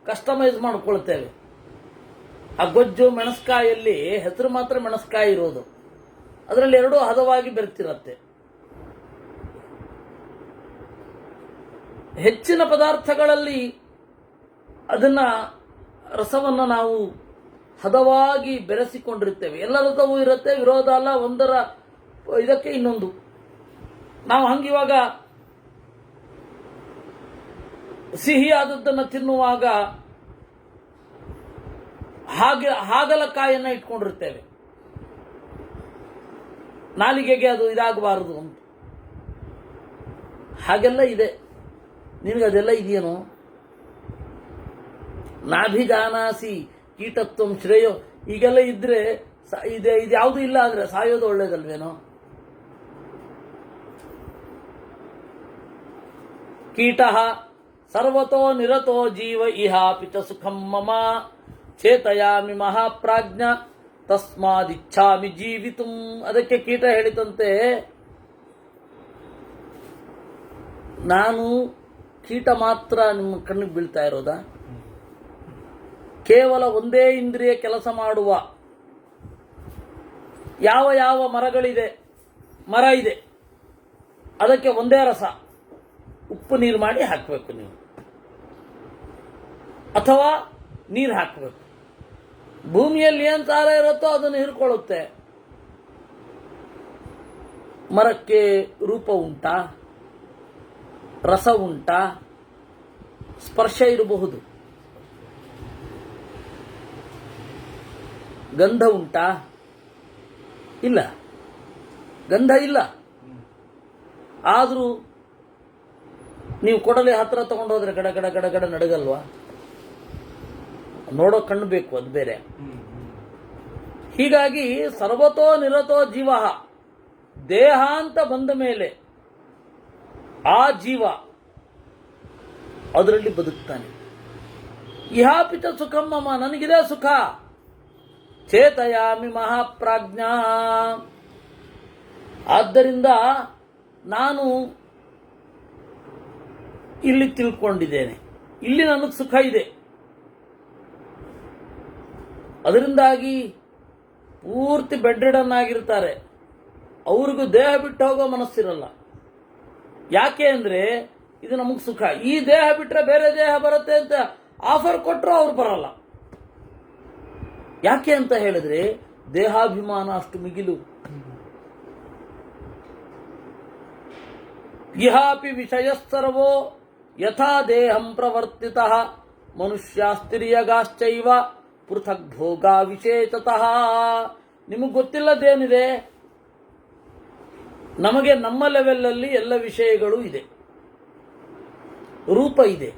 ಕಸ್ಟಮೈಸ್ ಮಾಡ್ಕೊಳ್ತೇವೆ. ಆ ಗೊಜ್ಜು ಮೆಣಸ್ಕಾಯಲ್ಲಿ ಹೆಸರು ಮಾತ್ರ ಮೆಣಸ್ಕಾಯಿ ಇರೋದು, ಅದರಲ್ಲಿ 2 ಹದವಾಗಿ ಬೆರೆತಿರತ್ತೆ. ಹೆಚ್ಚಿನ ಪದಾರ್ಥಗಳಲ್ಲಿ ಅದನ್ನ ರಸವನ್ನ ನಾವು ಹದವಾಗಿ ಬೆರೆಸಿಕೊಂಡಿರ್ತೇವೆ. ಎಲ್ಲ ರಸವೂ ಇರುತ್ತೆ, ವಿರೋಧ ಅಲ್ಲ, ಒಂದರ ಇದಕ್ಕೆ ಇನ್ನೊಂದು. ನಾವು ಹಂಗಿವಾಗ ಸಿಹಿಯಾದದ್ದನ್ನು ತಿನ್ನುವಾಗ ಹಾಗಲಕಾಯಿಯನ್ನ ಇಟ್ಕೊಂಡಿರ್ತೇವೆ, ನಾಲಿಗೆಗೆ ಅದು ಇದಾಗಬಾರದು ಅಂತ. ಹಾಗೆಲ್ಲ ಇದೆ. ನಿನಗೆ ಅದೆಲ್ಲ ಇದೆಯೇನೋ? ನಾಭಿಜಾನಾಸಿ ಕೀಟತ್ವಂ ಶ್ರೇಯೋ, ಈಗೆಲ್ಲ ಇದ್ರೆ ಇದ್ಯಾವುದು ಇಲ್ಲ ಅಂದ್ರೆ ಸಾಯೋದು ಒಳ್ಳೇದಲ್ವೇನೋ? ಕೀಟ ಸರ್ವತೋ ನಿರತೋ ಜೀವ ಇಹಾಪಿ ಚ ಸುಖಂ ಮಮ ಚೇತಯಾಮಿ ಮಹಾಪ್ರಾಜ್ಞ ತಸ್ಮಾದಿಚ್ಛಾಮಿ ಜೀವಿತುಂ. ಅದಕ್ಕೆ ಕೀಟ ಹೇಳಿತಂತೆ, ನಾನು ಕೀಟ ಮಾತ್ರ ನಿಮ್ಮ ಕಣ್ಣಿಗೆ ಬೀಳ್ತಾ ಇರೋದಾ? ಕೇವಲ ಒಂದೇ ಇಂದ್ರಿಯ ಕೆಲಸ ಮಾಡುವ ಯಾವ ಯಾವ ಮರ ಇದೆ ಅದಕ್ಕೆ ಒಂದೇ ರಸ, ಉಪ್ಪು ನೀರು ಮಾಡಿ ಹಾಕಬೇಕು ನೀವು, ಅಥವಾ ನೀರು ಹಾಕಬೇಕು. ಭೂಮಿಯಲ್ಲಿ ಏನು ಸಾರ ಇರುತ್ತೋ ಅದನ್ನು ಹೀರ್ಕೊಳ್ಳುತ್ತೆ. ಮರಕ್ಕೆ ರೂಪ ಉಂಟಾ? ರಸ ಉಂಟಾ? ಸ್ಪರ್ಶ ಇರಬಹುದು. ಗಂಧ ಉಂಟಾ? ಇಲ್ಲ, ಗಂಧ ಇಲ್ಲ. ಆದರೂ ನೀವು ಕೊಡಲಿ ಹತ್ರ ತಗೊಂಡು ಹೋದ್ರೆ ಗಡ ಗಡ ಗಡ ಗಡ ನಡಗಲ್ವಾ? ನೋಡೋ ಕಣ್ಣು ಬೇಕು, ಅದು ಬೇರೆ. ಹೀಗಾಗಿ ಸರ್ವತೋ ನಿರತೋ ಜೀವ, ದೇಹ ಅಂತ ಬಂದ ಮೇಲೆ ಆ ಜೀವ ಅದರಲ್ಲಿ ಬದುಕ್ತಾನೆ. ಇಹಾಪಿತ ಸುಖಮ್ಮಮ್ಮ, ನನಗಿದೆ ಸುಖ. ಚೇತಯಾಮಿ ಮಹಾಪ್ರಾಜ್ಞಾ, ಆದ್ದರಿಂದ ನಾನು ಇಲ್ಲಿ ತಿಳ್ಕೊಂಡಿದ್ದೇನೆ, ಇಲ್ಲಿ ನನಗೆ ಸುಖ ಇದೆ. ಅದರಿಂದಾಗಿ ಪೂರ್ತಿ ಬೆಡ್ ರಿಡನ್ ಆಗಿರ್ತಾರೆ, ಅವ್ರಿಗೂ ದೇಹ ಬಿಟ್ಟು ಹೋಗೋ ಮನಸ್ಸಿರಲ್ಲ. ಯಾಕೆ ಅಂದ್ರೆ ಇದು ನಮಗೆ ಸುಖ. ಈ ದೇಹ ಬಿಟ್ರೆ ಬೇರೆ ದೇಹ ಬರುತ್ತೆ ಅಂತ ಆಫರ್ ಕೊಟ್ಟರು ಅವ್ರು ಬರಲ್ಲ. ಯಾಕೆ ಅಂತ ಹೇಳಿದ್ರೆ ದೇಹಾಭಿಮಾನ ಅಷ್ಟು ಮಿಗಿಲು. ಇಹಾಪಿ ವಿಷಯಸ್ಸರ್ವೋ ಯಥಾ ದೇಹಂ ಪ್ರವರ್ತಿತಃ ಮನುಷ್ಯಾಸ್ತಿರ್ಯಗಾಶ್ಚೈವ ಪೃಥಕ್ ಭೋಗ ವಿಶೇಷತಃ. ನಿಮಗೆ ಗೊತ್ತಿಲ್ಲದೇನಿದೆ? ನಮಗೆ ನಮ್ಮ ಲೆವೆಲಲ್ಲಿ ಎಲ್ಲ ವಿಷಯಗಳು ಇದೆ. ರೂಪ ಇದೆ,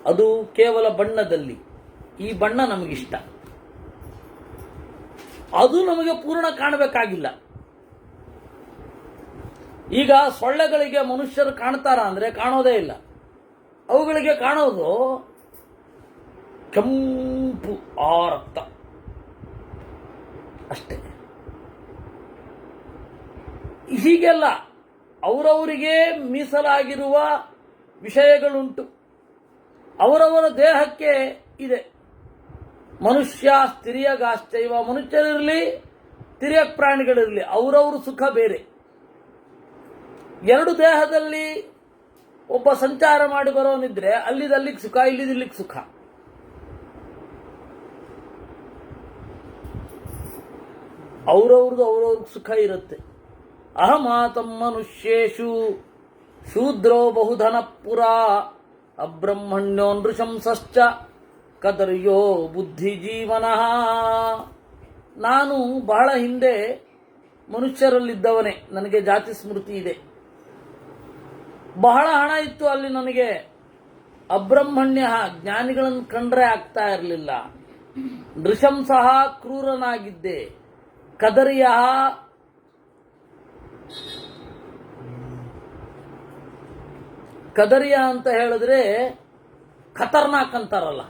ಅದು ಕೇವಲ ಬಣ್ಣದಲ್ಲಿ. ಈ ಬಣ್ಣ ನಮಗಿಷ್ಟ, ಅದು ನಮಗೆ ಪೂರ್ಣ ಕಾಣಬೇಕಾಗಿಲ್ಲ. ಈಗ ಸೊಳ್ಳೆಗಳಿಗೆ ಮನುಷ್ಯರು ಕಾಣ್ತಾರ ಅಂದ್ರೆ ಕಾಣೋದೇ ಇಲ್ಲ. ಅವುಗಳಿಗೆ ಕಾಣೋದು ಕೆಂಪು ಆ ರಕ್ತ ಅಷ್ಟೇ. ಹೀಗೆಲ್ಲ ಅವರವರಿಗೆ ಮೀಸಲಾಗಿರುವ ವಿಷಯಗಳುಂಟು, ಅವರವರ ದೇಹಕ್ಕೆ ಇದೆ. ಮನುಷ್ಯ ಸ್ಥಿರಿಯಗಾಶ್ಚೈವ, ಮನುಷ್ಯರಿರಲಿ ತಿರ್ಯಕ್ ಪ್ರಾಣಿಗಳಿರಲಿ, ಅವರವರು ಸುಖ ಬೇರೆ. 2 ದೇಹದಲ್ಲಿ ಒಬ್ಬ ಸಂಚಾರ ಮಾಡಿ ಬರೋನಿದ್ರೆ ಅಲ್ಲಿಗೆ ಸುಖ, ಇಲ್ಲಿಗೆ ಸುಖ. ಅವ್ರವ್ರಿಗೆ ಸುಖ ಇರುತ್ತೆ. ಅಹಮಾತಂ ಮನುಷ್ಯೇಷು ಶೂದ್ರೋ ಬಹುಧನ ಪುರ ಅಬ್ರಹ್ಮಣ್ಯೋ ನೃಶಂಸಶ್ಚ ಕದರ್ಯೋ ಬುದ್ಧಿಜೀವನಃ. ನಾನು ಬಹಳ ಹಿಂದೆ ಮನುಷ್ಯರಲ್ಲಿದ್ದವನೇ, ನನಗೆ ಜಾತಿ ಸ್ಮೃತಿ ಇದೆ. ಬಹಳ ಹಣ ಇತ್ತು ಅಲ್ಲಿ ನನಗೆ. ಅಬ್ರಹ್ಮಣ್ಯ, ಜ್ಞಾನಿಗಳನ್ನು ಕಂಡ್ರೆ ಆಗ್ತಾ ಇರಲಿಲ್ಲ. ನೃಶಂಸಃ, ಕ್ರೂರನಾಗಿದ್ದೆ. ಕದರ್ಯ, ಕದರ್ಯ ಅಂತ ಹೇಳಿದ್ರೆ ಖತರ್ನಾಕ್ ಅಂತಾರಲ್ಲ,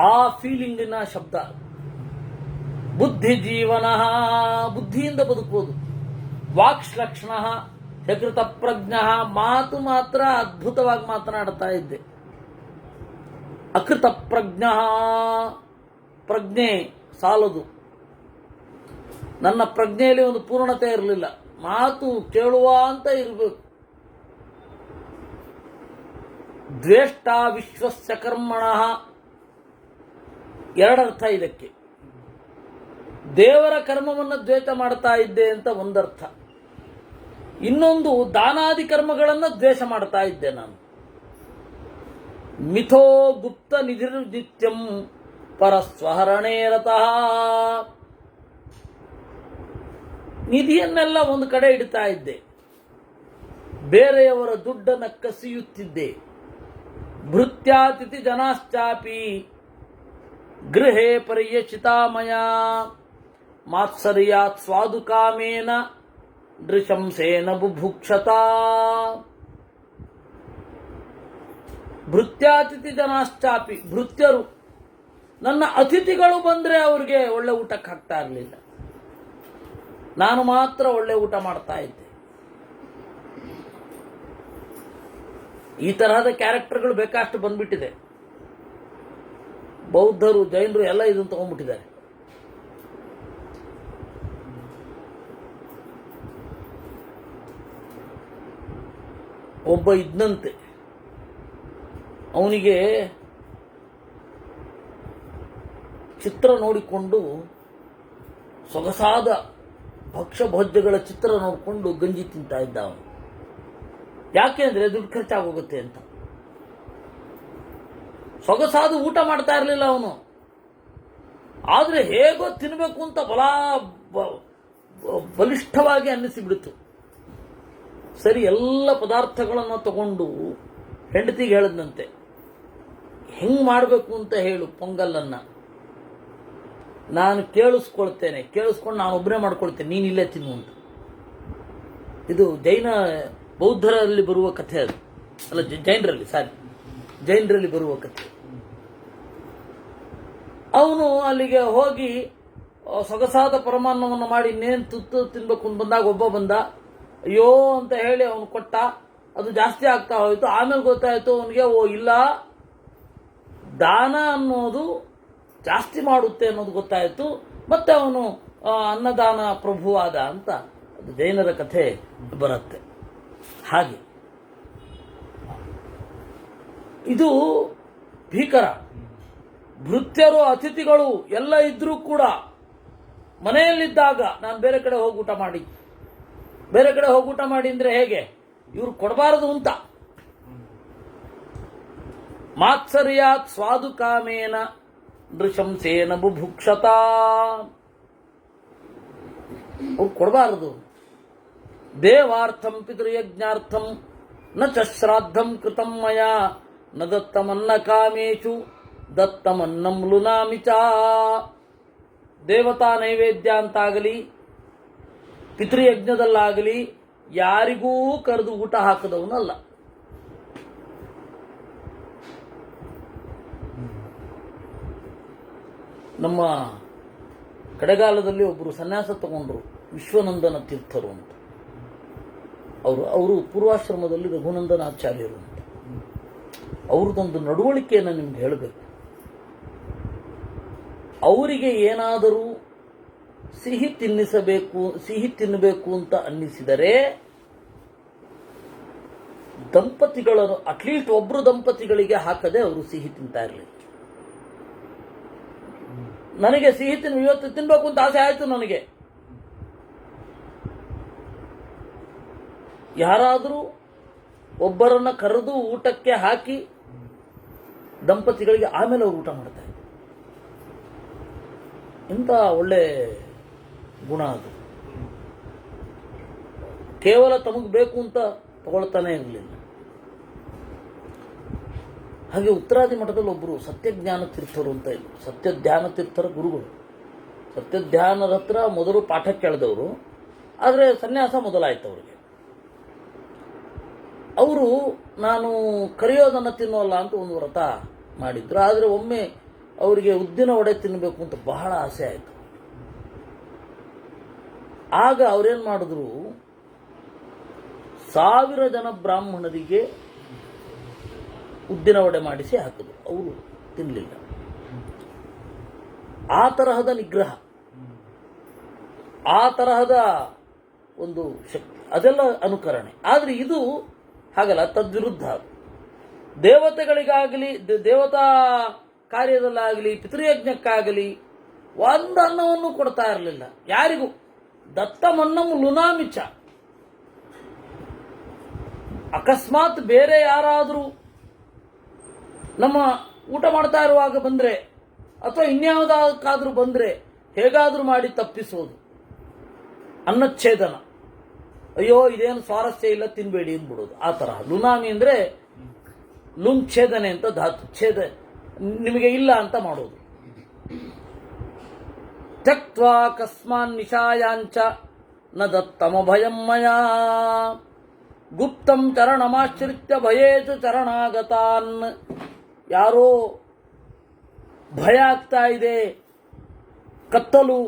ಆ ಫೀಲಿಂಗಿನ ಶಬ್ದ. ಬುದ್ಧಿ ಜೀವನ, ಬುದ್ಧಿಯಿಂದ ಬದುಕುವುದು. ವಾಕ್ಶ್ಲಕ್ಷಣ ಸಕೃತ ಪ್ರಜ್ಞ, ಮಾತು ಮಾತ್ರ ಅದ್ಭುತವಾಗಿ ಮಾತನಾಡ್ತಾ ಇದ್ದೆ. ಅಕೃತ ಪ್ರಜ್ಞ, ಪ್ರಜ್ಞೆ ಸಾಲದು, ನನ್ನ ಪ್ರಜ್ಞೆಯಲ್ಲಿ ಒಂದು ಪೂರ್ಣತೆ ಇರಲಿಲ್ಲ, ಮಾತು ಕೇಳುವ ಅಂತ ಇರಬೇಕು. ದ್ವೇಷ್ಟ ವಿಶ್ವಸ್ಯ ಕರ್ಮಣ, ಎರಡರ್ಥ ಇದಕ್ಕೆ. ದೇವರ ಕರ್ಮವನ್ನು ದ್ವೇಷ ಮಾಡ್ತಾ ಇದ್ದೆ ಅಂತ ಒಂದರ್ಥ, ಇನ್ನೊಂದು ದಾನಾದಿ ಕರ್ಮಗಳನ್ನು ದ್ವೇಷ ಮಾಡ್ತಾ ಇದ್ದೆ ನಾನು. ಮಿಥೋ ಗುಪ್ತ ನಿಧಿರ್ ನಿತ್ಯಂ ಪರಸ್ವಹರಣೇ ರತಃ, ನಿಧಿಯನ್ನೆಲ್ಲ ಒಂದು ಕಡೆ ಇಡ್ತಾ ಇದ್ದೆ, ಬೇರೆಯವರ ದುಡ್ಡನ್ನು ಕಸಿಯುತ್ತಿದ್ದೆ. ಭೃತ್ಯಾತಿಥಿ ಜನಾಶ್ಚಾಪಿ ಗೃಹೇ ಪರ್ಯಚಿತಾಮಯ ಮಾತ್ಸರ್ಯಾತ್ ಸ್ವಾದುಕಾಮೇನ ನೃಶಂಸೇನ ಬುಭುಕ್ಷತಾ. ಭೃತ್ಯಾತಿಥಿ ಜನಾಶ್ಚಾಪಿ, ಭೃತ್ಯರು ನನ್ನ ಅತಿಥಿಗಳು ಬಂದ್ರೆ ಅವ್ರಿಗೆ ಒಳ್ಳೆ ಊಟಕ್ಕೆ ಹಾಕ್ತಾ ಇರಲಿಲ್ಲ, ನಾನು ಮಾತ್ರ ಒಳ್ಳೆ ಊಟ ಮಾಡ್ತಾ ಇದ್ದೆ. ಈ ತರಹದ ಕ್ಯಾರೆಕ್ಟರ್ಗಳು ಬೇಕಷ್ಟು ಬಂದ್ಬಿಟ್ಟಿದೆ. ಬೌದ್ಧರು, ಜೈನರು ಎಲ್ಲ ಇದನ್ನು ತಗೊಂಡ್ಬಿಟ್ಟಿದ್ದಾರೆ. ಒಬ್ಬ ಇದ್ದಂತೆ, ಅವನಿಗೆ ಚಿತ್ರ ನೋಡಿಕೊಂಡು, ಸೊಗಸಾದ ಭಕ್ಷ್ಯಭೋಜ್ಯಗಳ ಚಿತ್ರ ನೋಡಿಕೊಂಡು ಗಂಜಿ ತಿಂತಾ ಇದ್ದ ಅವನು. ಯಾಕೆ ಅಂದ್ರೆ ದುಡ್ಡು ಖರ್ಚಾಗೋಗುತ್ತೆ ಅಂತ. ಸೊಗಸಾದ ಊಟ ಮಾಡ್ತಾ ಇರಲಿಲ್ಲ ಅವನು, ಆದ್ರೆ ಹೇಗೋ ತಿನ್ಬೇಕು ಅಂತ ಬಲಿಷ್ಠವಾಗಿ ಅನ್ನಿಸಿಬಿಡ್ತು. ಸರಿ, ಎಲ್ಲ ಪದಾರ್ಥಗಳನ್ನು ತಗೊಂಡು ಹೆಂಡತಿಗೆ ಹೇಳಿದ್ನಂತೆ, ಹೆಂಗ್ ಮಾಡಬೇಕು ಅಂತ ಹೇಳು ಪೊಂಗಲನ್ನ, ನಾನು ಕೇಳಿಸ್ಕೊಳ್ತೇನೆ, ಕೇಳಿಸ್ಕೊಂಡು ನಾನು ಒಬ್ಬನೇ ಮಾಡ್ಕೊಳ್ತೇನೆ, ನೀನು ಇಲ್ಲೇ ತಿನ್ನು ಅಂತ. ಇದು ಬೌದ್ಧರಲ್ಲಿ ಬರುವ ಕಥೆ, ಅದು ಅಲ್ಲ, ಜೈನರಲ್ಲಿ ಬರುವ ಕಥೆ. ಅವನು ಅಲ್ಲಿಗೆ ಹೋಗಿ ಸೊಗಸಾದ ಪರಮಾನ್ನವನ್ನು ಮಾಡಿ ಇನ್ನೇನು ತುತ್ತು ತಿನ್ಬೇಕು ಅಂತ ಬಂದಾಗ ಒಬ್ಬ ಬಂದ, ಅಯ್ಯೋ ಅಂತ ಹೇಳಿ ಅವನು ಕೊಟ್ಟ. ಅದು ಜಾಸ್ತಿ ಆಗ್ತಾ ಹೋಯ್ತು. ಆಮೇಲೆ ಗೊತ್ತಾಯ್ತು ಅವನಿಗೆ, ಓ ಇಲ್ಲ, ದಾನ ಅನ್ನೋದು ಜಾಸ್ತಿ ಮಾಡುತ್ತೆ ಅನ್ನೋದು ಗೊತ್ತಾಯ್ತು. ಮತ್ತೆ ಅವನು ಅನ್ನದಾನ ಪ್ರಭುವಾದ ಅಂತ ಅದು ಜೈನರ ಕಥೆ ಬರುತ್ತೆ. ಹಾಗೆ ಇದು ಭೀಕರ. ಭೃತ್ಯರು, ಅತಿಥಿಗಳು ಎಲ್ಲ ಇದ್ರೂ ಕೂಡ ಮನೆಯಲ್ಲಿದ್ದಾಗ ನಾನು ಬೇರೆ ಕಡೆ ಹೋಗಿ ಊಟ ಮಾಡಿ, ಬೇರೆ ಕಡೆ ಹೋಗಿ ಊಟ ಮಾಡಿ ಅಂದ್ರೆ ಹೇಗೆ, ಇವ್ರು ಕೊಡಬಾರದು ಅಂತ. ಮಾತ್ಸರ್ಯಾತ್ ಸ್ವಾದುಕಾಮೇನ ನೃಶಂಸೇನ ಬುಭುಕ್ಷತಾ, ಅವ್ರು ಕೊಡಬಾರದು. ದೇವಾರ್ಥಂ ಪಿತೃಯಜ್ಞಾರ್ಥಂ ನ ಚ ಶ್ರಾದ್ದಂ ಕೃತಂ ಮಯಾ ನ ದತ್ತಮನ್ನ ಕಾಮೇಶು ದತ್ತಮನ್ನಂ ಲುನಾಮಿ ಚ. ದೇವತಾ ನೈವೇದ್ಯ ಅಂತಾಗಲಿ, ಪಿತೃಯಜ್ಞದಲ್ಲಾಗಲಿ ಯಾರಿಗೂ ಕರೆದು ಊಟ ಹಾಕದವನಲ್ಲ. ನಮ್ಮ ಕಡೆಗಾಲದಲ್ಲಿ ಒಬ್ಬರು ಸನ್ಯಾಸ ತಗೊಂಡ್ರು, ವಿಶ್ವನಂದನ ತೀರ್ಥರು ಅಂತ. ಅವರು ಪೂರ್ವಾಶ್ರಮದಲ್ಲಿ ರಘುನಂದನಾಚಾರ್ಯರು ಅಂತ. ಅವ್ರದ್ದೊಂದು ನಡವಳಿಕೆಯನ್ನು ನಿಮ್ಗೆ ಹೇಳಬೇಕು. ಅವರಿಗೆ ಏನಾದರೂ ಸಿಹಿ ತಿನ್ನಬೇಕು ಅಂತ ಅನ್ನಿಸಿದರೆ ದಂಪತಿಗಳನ್ನು, ಅಟ್ಲೀಸ್ಟ್ ಒಬ್ರು ದಂಪತಿಗಳಿಗೆ ಹಾಕದೆ ಅವರು ಸಿಹಿ ತಿಂತಾ ಇರಲಿಲ್ಲ. ನನಗೆ ಸಿಹಿ ಇವತ್ತು ತಿನ್ಬೇಕು ಅಂತ ಆಸೆ ಆಯ್ತು ನನಗೆ, ಯಾರಾದರೂ ಒಬ್ಬರನ್ನ ಕರೆದು ಊಟಕ್ಕೆ ಹಾಕಿ ದಂಪತಿಗಳಿಗೆ ಆಮೇಲೆ ಅವರು ಊಟ ಮಾಡ್ತಾರೆ. ಇಂಥ ಒಳ್ಳೆ ಗುಣ ಅದು. ಕೇವಲ ತಮಗೆ ಬೇಕು ಅಂತ ತಗೊಳ್ತಾನೆ ಇರಲಿಲ್ಲ. ಹಾಗೆ ಉತ್ತರಾದಿ ಮಠದಲ್ಲಿ ಒಬ್ಬರು ಸತ್ಯಜ್ಞಾನ ತೀರ್ಥರು ಅಂತ ಇದ್ರು. ಸತ್ಯಧ್ಯಾನ ತೀರ್ಥರ ಗುರುಗಳು. ಸತ್ಯಧ್ಯಾನರ ಹತ್ರ ಮೊದಲು ಪಾಠ ಕೇಳಿದವರು, ಆದರೆ ಸನ್ಯಾಸ ಮೊದಲಾಯ್ತು ಅವರಿಗೆ. ಅವರು ನಾನು ಕರೆಯೋದನ್ನು ತಿನ್ನೋಲ್ಲ ಅಂತ ಒಂದು ವ್ರತ ಮಾಡಿದ್ರು. ಆದರೆ ಒಮ್ಮೆ ಅವರಿಗೆ ಉದ್ದಿನ ವಡೆ ತಿನ್ನಬೇಕು ಅಂತ ಬಹಳ ಆಸೆ ಆಯಿತು. ಆಗ ಅವರೇನು ಮಾಡಿದ್ರು, 1000 ಜನ ಬ್ರಾಹ್ಮಣರಿಗೆ ಉದ್ದಿನ ವಡೆ ಮಾಡಿಸಿ ಹಾಕಿದ್ರು. ಅವರು ತಿನ್ನಲಿಲ್ಲ. ಆ ತರಹದ ನಿಗ್ರಹ, ಆ ತರಹದ ಒಂದು ಶಕ್ತಿ, ಅದೆಲ್ಲ ಅನುಕರಣೆ. ಆದರೆ ಇದು ಹಾಗಲ್ಲ, ತದ್ವಿರುದ್ಧ. ದೇವತೆಗಳಿಗಾಗಲಿ, ದೇವತಾ ಕಾರ್ಯದಲ್ಲಾಗಲಿ, ಪಿತೃಯಜ್ಞಕ್ಕಾಗಲಿ ಒಂದು ಅನ್ನವನ್ನು ಕೊಡ್ತಾ ಇರಲಿಲ್ಲ ಯಾರಿಗೂ. ದತ್ತಮನ್ನಂ ಲುನಾಮಿಚ. ಅಕಸ್ಮಾತ್ ಬೇರೆ ಯಾರಾದರೂ ನಮ್ಮ ಊಟ ಮಾಡ್ತಾ ಇರುವಾಗ ಬಂದರೆ ಅಥವಾ ಇನ್ಯಾವುದಕ್ಕಾದ್ರೂ ಬಂದರೆ ಹೇಗಾದರೂ ಮಾಡಿ ತಪ್ಪಿಸೋದು, ಅನ್ನಚ್ಛೇದನ. ಅಯ್ಯೋ ಇದೇನು ಸ್ವಾರಸ್ಯ ಇಲ್ಲ, ತಿನ್ಬೇಡಿ ಅಂದ್ಬಿಡೋದು. ಆ ತರಹ ಲುನಾಮಿ ಅಂದರೆ ಲುಂಗ್ ಛೇದನೆ ಅಂತ ಧಾತು, ಛೇದ ನಿಮಗೆ ಇಲ್ಲ ಅಂತ ಮಾಡೋದು. ತ್ಯಕ್ತ್ವಾ ಕಸ್ಮಾನ್ ನಿಶಾಯಾಂಚ ನ ದತ್ತಮ ಭಯಂ ಮಯಾ ಗುಪ್ತಂ ಚರಣಮಾಶ್ರಿತ್ಯ ಭಯೇತು ಚರಣಾಗತಾನ್. ಯಾರೋ ಭಯ ಆಗ್ತಾ ಇದೆ, ಕತ್ತಲು,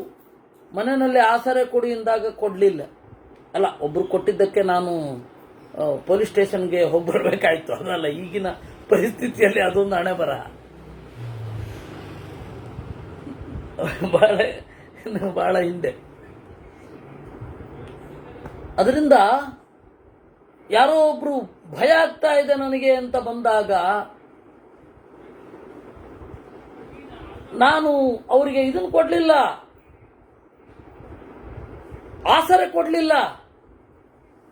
ಮನೆಯಲ್ಲಿ ಆಸರೆ ಕೊಡಿ ಎಂದಾಗ ಕೊಡಲಿಲ್ಲ. ಅಲ್ಲ, ಒಬ್ರು ಕೊಟ್ಟಿದ್ದಕ್ಕೆ ನಾನು ಪೊಲೀಸ್ ಸ್ಟೇಷನ್ಗೆ ಹೋಗ್ಬರ್ಬೇಕಾಯ್ತು, ಅದಲ್ಲ ಈಗಿನ ಪರಿಸ್ಥಿತಿಯಲ್ಲಿ ಅದೊಂದು ಹಣೆ ಬರಹ. ಬಹಳ ಹಿಂದೆ. ಅದರಿಂದ ಯಾರೋ ಒಬ್ರು ಭಯ ಆಗ್ತಾ ಇದೆ ನನಗೆ ಅಂತ ಬಂದಾಗ ನಾನು ಅವರಿಗೆ ಇದನ್ನು ಕೊಡಲಿಲ್ಲ, ಆಸರೆ ಕೊಡಲಿಲ್ಲ,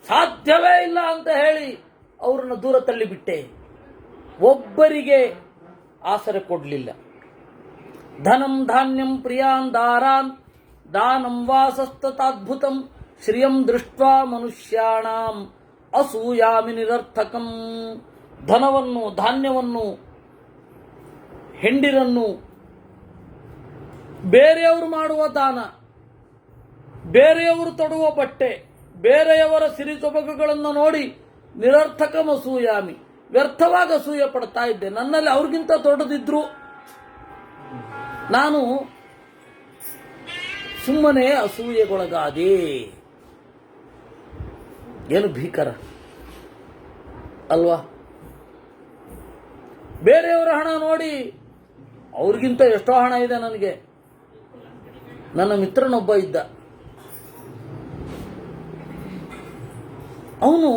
ಸಾಧ್ಯವೇ ಇಲ್ಲ ಅಂತ ಹೇಳಿ ಅವರನ್ನು ದೂರ ತಳ್ಳಿಬಿಟ್ಟೆ. ಒಬ್ಬರಿಗೆ ಆಸರೆ ಕೊಡಲಿಲ್ಲ. ಧನಂ ಧಾನ್ಯಂ ಪ್ರಿಯಾನ್ ದಾರಾನ್ ದಾನಂ ವಾಸಸ್ತತಾದ್ಭುತಂ ಶ್ರಿಯಂ ದೃಷ್ಟ್ವಾ ಮನುಷ್ಯಾಣಾಂ ಅಸೂಯಾಮಿ ನಿರರ್ಥಕಂ. ಧನವನ್ನು, ಧಾನ್ಯವನ್ನು, ಹೆಂಡಿರನ್ನು, ಬೇರೆಯವರು ಮಾಡುವ ದಾನ, ಬೇರೆಯವರು ತೊಡುವ ಬಟ್ಟೆ, ಬೇರೆಯವರ ಸಿರಿ ಸೊಬಗುಗಳನ್ನು ನೋಡಿ ನಿರರ್ಥಕಂ ಅಸೂಯಾಮಿ, ವ್ಯರ್ಥವಾಗಿ ಅಸೂಯೆ ಪಡ್ತಾ ಇದ್ದೆ. ನನ್ನಲ್ಲಿ ಅವ್ರಿಗಿಂತ ದೊಡ್ಡದಿದ್ರು ನಾನು ಸುಮ್ಮನೆ ಅಸೂಯೆಗೊಳಗಾದೆ. ಏನು ಭೀಕರ ಅಲ್ವಾ? ಬೇರೆಯವರ ಹಣ ನೋಡಿ ಅವ್ರಿಗಿಂತ ಎಷ್ಟೋ ಹಣ ಇದೆ ನನಗೆ. ನನ್ನ ಮಿತ್ರನೊಬ್ಬ ಇದ್ದ, ಅವನು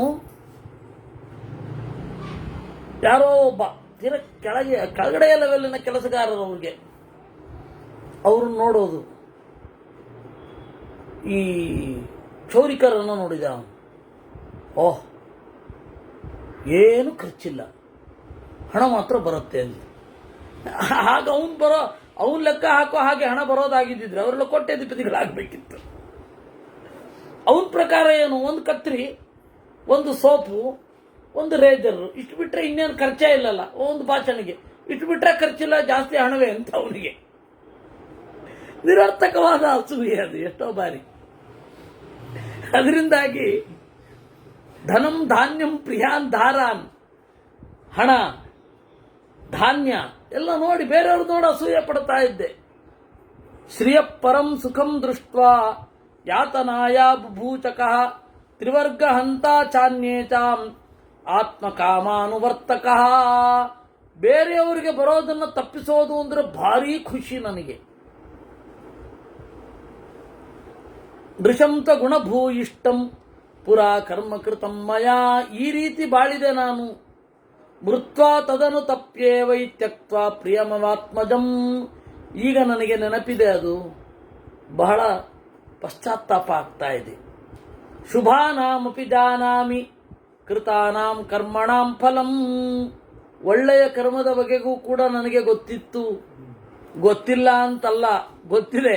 ಯಾರೋ ಒಬ್ಬ ತೀರ ಕೆಳಗಡೆಯ ಲೆವೆಲ್ಲಿನ ಕೆಲಸಗಾರರು. ಅವ್ರಿಗೆ ಅವ್ರನ್ನ ನೋಡೋದು, ಈ ಕ್ಷೌರಿಕರನ್ನು ನೋಡಿದ ಅವನು. ಓಹ್, ಏನು ಖರ್ಚಿಲ್ಲ, ಹಣ ಮಾತ್ರ ಬರುತ್ತೆ ಅಂತ. ಆಗ ಅವನು ಲೆಕ್ಕ ಹಾಕೋ ಹಾಗೆ ಹಣ ಬರೋದಾಗಿದ್ದಿದ್ರೆ ಅವರೆಲ್ಲ ಕೋಟ್ಯಾಧಿಪತಿಗಳಾಗಬೇಕಿತ್ತು. ಅವನ ಪ್ರಕಾರ ಏನು, ಒಂದು ಕತ್ರಿ, ಒಂದು ಸೋಪು, ಒಂದು ರೇಜರ್, ಇಷ್ಟು ಬಿಟ್ಟರೆ ಇನ್ನೇನು ಖರ್ಚೇ ಇಲ್ಲಲ್ಲ. ಒಂದು ಭಾಷಣಿಗೆ ಇಷ್ಟು ಬಿಟ್ಟರೆ ಖರ್ಚಿಲ್ಲ, ಜಾಸ್ತಿ ಹಣವೇ ಅಂತ ಅವನಿಗೆ. ನಿರರ್ಥಕವಾದ ಅಸೂಯೆ ಅದು ಎಷ್ಟೋ ಬಾರಿ. ಅದರಿಂದಾಗಿ ಧನಂ ಧಾನ್ಯಂ ಪ್ರಿಯಾನ್ ಧಾರಾನ್, ಹಣ, ಧಾನ್ಯ ಎಲ್ಲ ನೋಡಿ ಬೇರೆಯವ್ರು ನೋಡಿ ಅಸೂಯೆ ಪಡ್ತಾ ಇದ್ದೆ. ಶ್ರಿಯ ಪರಂ ಸುಖಂ ದೃಷ್ಟ್ವಾ ಯಾತನಾಯ ಬುಭೂಚಕಃ ತ್ರಿವರ್ಗ ಹಂತ ಚಾನ್ಯೇಚಾಂ ಆತ್ಮಕಾಮಾನುವರ್ತಕಃ. ಬೇರೆಯವರಿಗೆ ಬರೋದನ್ನು ತಪ್ಪಿಸೋದು ಅಂದ್ರೆ ಭಾರಿ ಖುಷಿ ನನಗೆ. ದೃಶಂತ ಗುಣಭೂಯಿಷ್ಟಂ ಪುರಾ ಕರ್ಮಕೃತಂ ಮಯಾ. ಈ ರೀತಿ ಬಾಳಿದೆ ನಾನು. ಮೃತ್ವಾ ತದನು ತಪ್ಯೇವೈ ತ್ಯಕ್ತ್ವಾ ಪ್ರಿಯಮವಾತ್ಮಜಂ. ಈಗ ನನಗೆ ನೆನಪಿದೆ, ಅದು ಬಹಳ ಪಶ್ಚಾತ್ತಾಪ ಆಗ್ತಾ ಇದೆ. ಶುಭಾನಾಮಪಿ ಜಾನಾಮಿ ಕೃತಾನಾಂ ಕರ್ಮಣಾಂ ಫಲಂ. ಒಳ್ಳೆಯ ಕರ್ಮದ ಬಗೆಗೂ ಕೂಡ ನನಗೆ ಗೊತ್ತಿತ್ತು, ಗೊತ್ತಿಲ್ಲ ಅಂತಲ್ಲ, ಗೊತ್ತಿದೆ,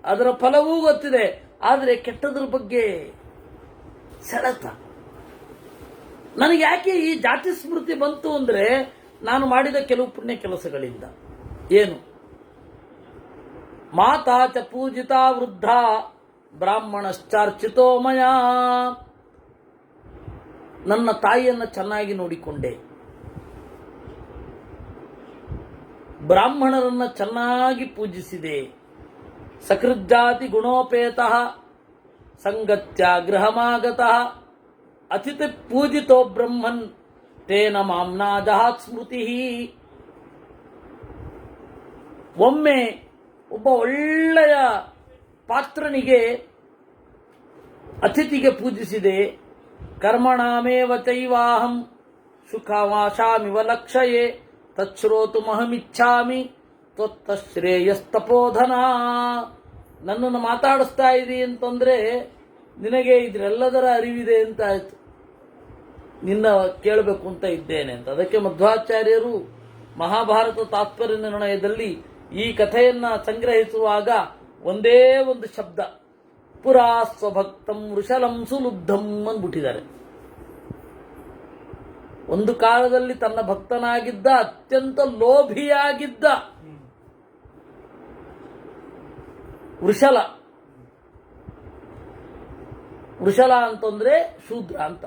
ಅದರ ಫಲವೂ ಗೊತ್ತಿದೆ. ಆದರೆ ಕೆಟ್ಟದ್ರ ಬಗ್ಗೆ ಸೆಳೆತ. ನನಗೆ ಯಾಕೆ ಈ ಜಾತಿ ಸ್ಮೃತಿ ಬಂತು ಅಂದ್ರೆ, ನಾನು ಮಾಡಿದ ಕೆಲವು ಪುಣ್ಯ ಕೆಲಸಗಳಿಂದ. ಏನು, ಮಾತಾ ಚ ಪೂಜಿತಾ ವೃದ್ಧ ಬ್ರಾಹ್ಮಣಶ್ಚಾರ್ಚಿತೋ ಮಯಾ. ನನ್ನ ತಾಯಿಯನ್ನು ಚೆನ್ನಾಗಿ ನೋಡಿಕೊಂಡೆ. ಬ್ರಾಹ್ಮಣರನ್ನ ಚೆನ್ನಾಗಿ ಪೂಜಿಸಿದೆ. ಸಕೃಜ್ಜಾತಿ ಗುಣೋಪೇತಃ ಸಂಗತ್ಯ ಗೃಹಮಾಗತಃ ಅತಿಥಿ ಪೂಜಿತೋ ಬ್ರಹ್ಮನ್ ತೇನ ಮಾಂನಾ ಜಹಾತ್ ಸ್ಮೃತಿ. ಒಮ್ಮೆ ಒಬ್ಬ ಒಳ್ಳೆಯ ಪಾತ್ರನಿಗೆ ಅತಿಥಿಗೆ ಪೂಜಿಸಿದೆ. ಕರ್ಮಣಾಮೇವ ಚೈವಾಹಂ ಸುಖವಾಶಾಮಿವ ಲಕ್ಷಯೇ ತಚ್ಛ್ರೋತುಮಹಮಿಚ್ಛಾಮಿ ತ್ವತ್ತಶ್ರೇಯಸ್ತಪೋಧನ. ನನ್ನನ್ನು ಮಾತಾಡಿಸ್ತಾ ಇದ್ದೀ ಅಂತಂದ್ರೆ ನಿನಗೆ ಇದರೆಲ್ಲದರ ಅರಿವಿದೆ ಅಂತ ಆಯ್ತು, ನಿನ್ನ ಕೇಳಬೇಕು ಅಂತ ಇದ್ದೇನೆ ಅಂತ. ಅದಕ್ಕೆ ಮಧ್ವಾಚಾರ್ಯರು ಮಹಾಭಾರತ ತಾತ್ಪರ್ಯ ನಿರ್ಣಯದಲ್ಲಿ ಈ ಕಥೆಯನ್ನ ಸಂಗ್ರಹಿಸುವಾಗ ಒಂದೇ ಒಂದು ಶಬ್ದ ಪುರಾ ಸ್ವಭಕ್ತಂ ವೃಷಲಂ ಸುಲುಬ್ಧಂ ಅಂದ್ಬಿಟ್ಟಿದ್ದಾರೆ. ಒಂದು ಕಾಲದಲ್ಲಿ ತನ್ನ ಭಕ್ತನಾಗಿದ್ದ ಅತ್ಯಂತ ಲೋಭಿಯಾಗಿದ್ದ ವೃಷಲ. ವೃಷಲ ಅಂತಂದ್ರೆ ಶೂದ್ರ ಅಂತ.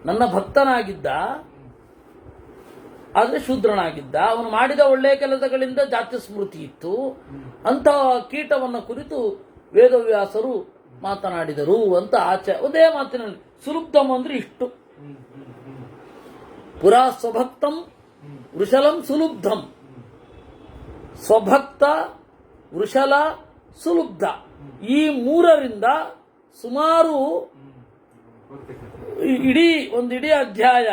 ನನ್ನ ಭಕ್ತನಾಗಿದ್ದ, ಆದ್ರೆ ಶೂದ್ರನಾಗಿದ್ದ. ಅವನು ಮಾಡಿದ ಒಳ್ಳೆಯ ಕೆಲಸಗಳಿಂದ ಜಾತಿ ಸ್ಮೃತಿ ಇತ್ತು. ಅಂತಹ ಕೀಟವನ್ನು ಕುರಿತು ವೇದವ್ಯಾಸರು ಮಾತನಾಡಿದರು ಅಂತ ಒಂದೇ ಮಾತಿನಲ್ಲಿ ಸುಲುಬ್ಧಂ ಅಂದ್ರೆ ಇಷ್ಟು. ಪುರಾ ಸ್ವಭಕ್ತಂ ವೃಷಲಂ ಸುಲುಬ್ಧಂ. ಸ್ವಭಕ್ತ, ವೃಷಲ, ಸುಲುಬ್ಧ, ಈ ಮೂರರಿಂದ ಸುಮಾರು ಇಡೀ ಅಧ್ಯಾಯ,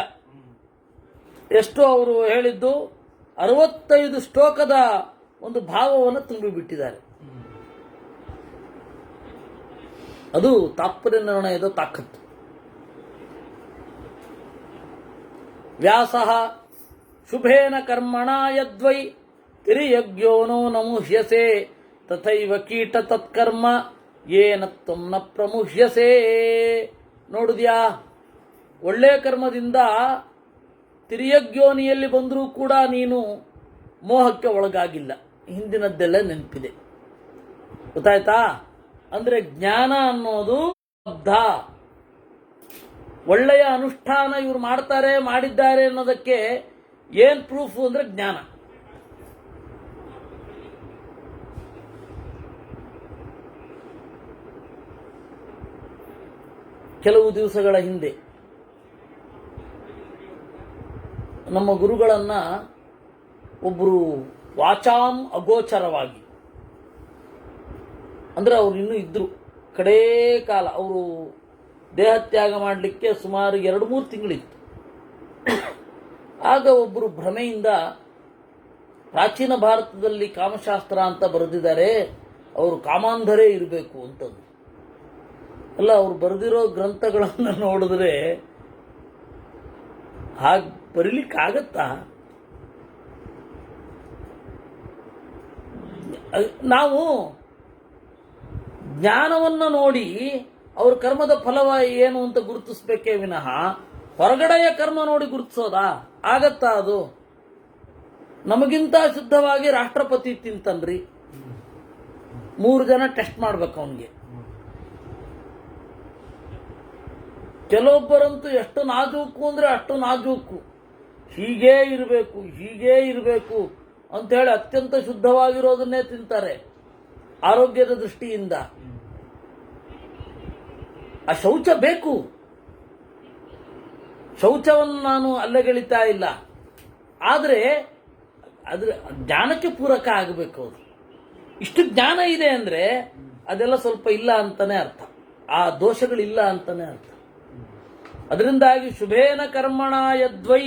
ಎಷ್ಟು ಅವರು ಹೇಳಿದ್ದು 65 ಶ್ಲೋಕದ ಒಂದು ಭಾವವನ್ನು ತುಂಬಿಬಿಟ್ಟಿದ್ದಾರೆ. ಅದು ತಾತ್ಪರ್ಯ ನಿರ್ಣಯದ ತಾಕತ್ತು. ವ್ಯಾಸಃ ಶುಭೇನ ಕರ್ಮಣ ಯದ್ವೈ ತಿರ್ಯಜ್ಞೋನೋ ನಮುಹ್ಯಸೆ ತಥೈವ ಕೀಟ ತತ್ಕರ್ಮ ಏನ ತ್ವಂ ನ ಪ್ರಮುಹ್ಯಸೆ. ನೋಡಿದ್ಯಾ, ಒಳ್ಳೆಯ ಕರ್ಮದಿಂದ ತಿರ್ಯಜ್ಞೋನಿಯಲ್ಲಿ ಬಂದರೂ ಕೂಡ ನೀನು ಮೋಹಕ್ಕೆ ಒಳಗಾಗಿಲ್ಲ. ಹಿಂದಿನದ್ದೆಲ್ಲ ನೆನಪಿದೆ, ಗೊತ್ತಾಯ್ತಾ? ಅಂದ್ರೆ ಜ್ಞಾನ ಅನ್ನೋದು ಶಬ್ದ. ಒಳ್ಳೆಯ ಅನುಷ್ಠಾನ ಇವರು ಮಾಡಿದ್ದಾರೆ ಅನ್ನೋದಕ್ಕೆ ಏನ್ ಪ್ರೂಫ್ ಅಂದ್ರೆ ಜ್ಞಾನ. ಕೆಲವು ದಿವಸಗಳ ಹಿಂದೆ ನಮ್ಮ ಗುರುಗಳನ್ನ ಒಬ್ಬರು ವಾಚಾಂ ಅಗೋಚರವಾಗಿ, ಅಂದ್ರೆ ಅವ್ರು ಇನ್ನೂ ಇದ್ರು, ಕಡೇ ಕಾಲ ಅವರು ದೇಹತ್ಯಾಗ ಮಾಡಲಿಕ್ಕೆ ಸುಮಾರು 2-3 ತಿಂಗಳಿತ್ತು. ಆಗ ಒಬ್ಬರು ಭ್ರಮೆಯಿಂದ ಪ್ರಾಚೀನ ಭಾರತದಲ್ಲಿ ಕಾಮಶಾಸ್ತ್ರ ಅಂತ ಬರೆದಿದ್ದಾರೆ, ಅವರು ಕಾಮಾಂಧರೇ ಇರಬೇಕು ಅಂತಂದು. ಅಲ್ಲ, ಅವ್ರು ಬರೆದಿರೋ ಗ್ರಂಥಗಳನ್ನು ನೋಡಿದ್ರೆ ಹಾಗೆ ಬರೀಲಿಕ್ಕಾಗತ್ತಾ? ನಾವು ಜ್ಞಾನವನ್ನು ನೋಡಿ ಅವ್ರ ಕರ್ಮದ ಫಲವ ಏನು ಅಂತ ಗುರುತಿಸ್ಬೇಕೇ ವಿನಃ ಹೊರಗಡೆಯ ಕರ್ಮ ನೋಡಿ ಗುರುತಿಸೋದಾ? ಆಗತ್ತಾ ಅದು? ನಮಗಿಂತ ಶುದ್ಧವಾಗಿ ರಾಷ್ಟ್ರಪತಿ ತಿಂತನ್ರಿ, 3 ಜನ ಟೆಸ್ಟ್ ಮಾಡ್ಬೇಕು ಅವನಿಗೆ. ಕೆಲವೊಬ್ಬರಂತೂ ಎಷ್ಟು ನಾಜೂಕು ಅಂದ್ರೆ ಅಷ್ಟು ನಾಜೂಕು, ಹೀಗೇ ಇರಬೇಕು ಅಂತ ಹೇಳಿ ಅತ್ಯಂತ ಶುದ್ಧವಾಗಿರೋದನ್ನೇ ತಿಂತಾರೆ ಆರೋಗ್ಯದ ದೃಷ್ಟಿಯಿಂದ. ಆ ಶೌಚ ಬೇಕು. ಶೌಚವನ್ನು ನಾನು ಅಲ್ಲಗೆಳಿತಾ ಇಲ್ಲ, ಆದ್ರೆ ಅದ್ರ ಜ್ಞಾನಕ್ಕೆ ಪೂರಕ ಆಗಬೇಕು. ಅದು ಇಷ್ಟು ಜ್ಞಾನ ಇದೆ ಅಂದ್ರೆ ಅದೆಲ್ಲ ಸ್ವಲ್ಪ ಇಲ್ಲ ಅಂತಾನೆ ಅರ್ಥ, ಆ ದೋಷಗಳಿಲ್ಲ ಅಂತಾನೆ ಅರ್ಥ. ಅದರಿಂದಾಗಿ ಶುಭೇನ ಕರ್ಮಣ ಯದ್ವೈ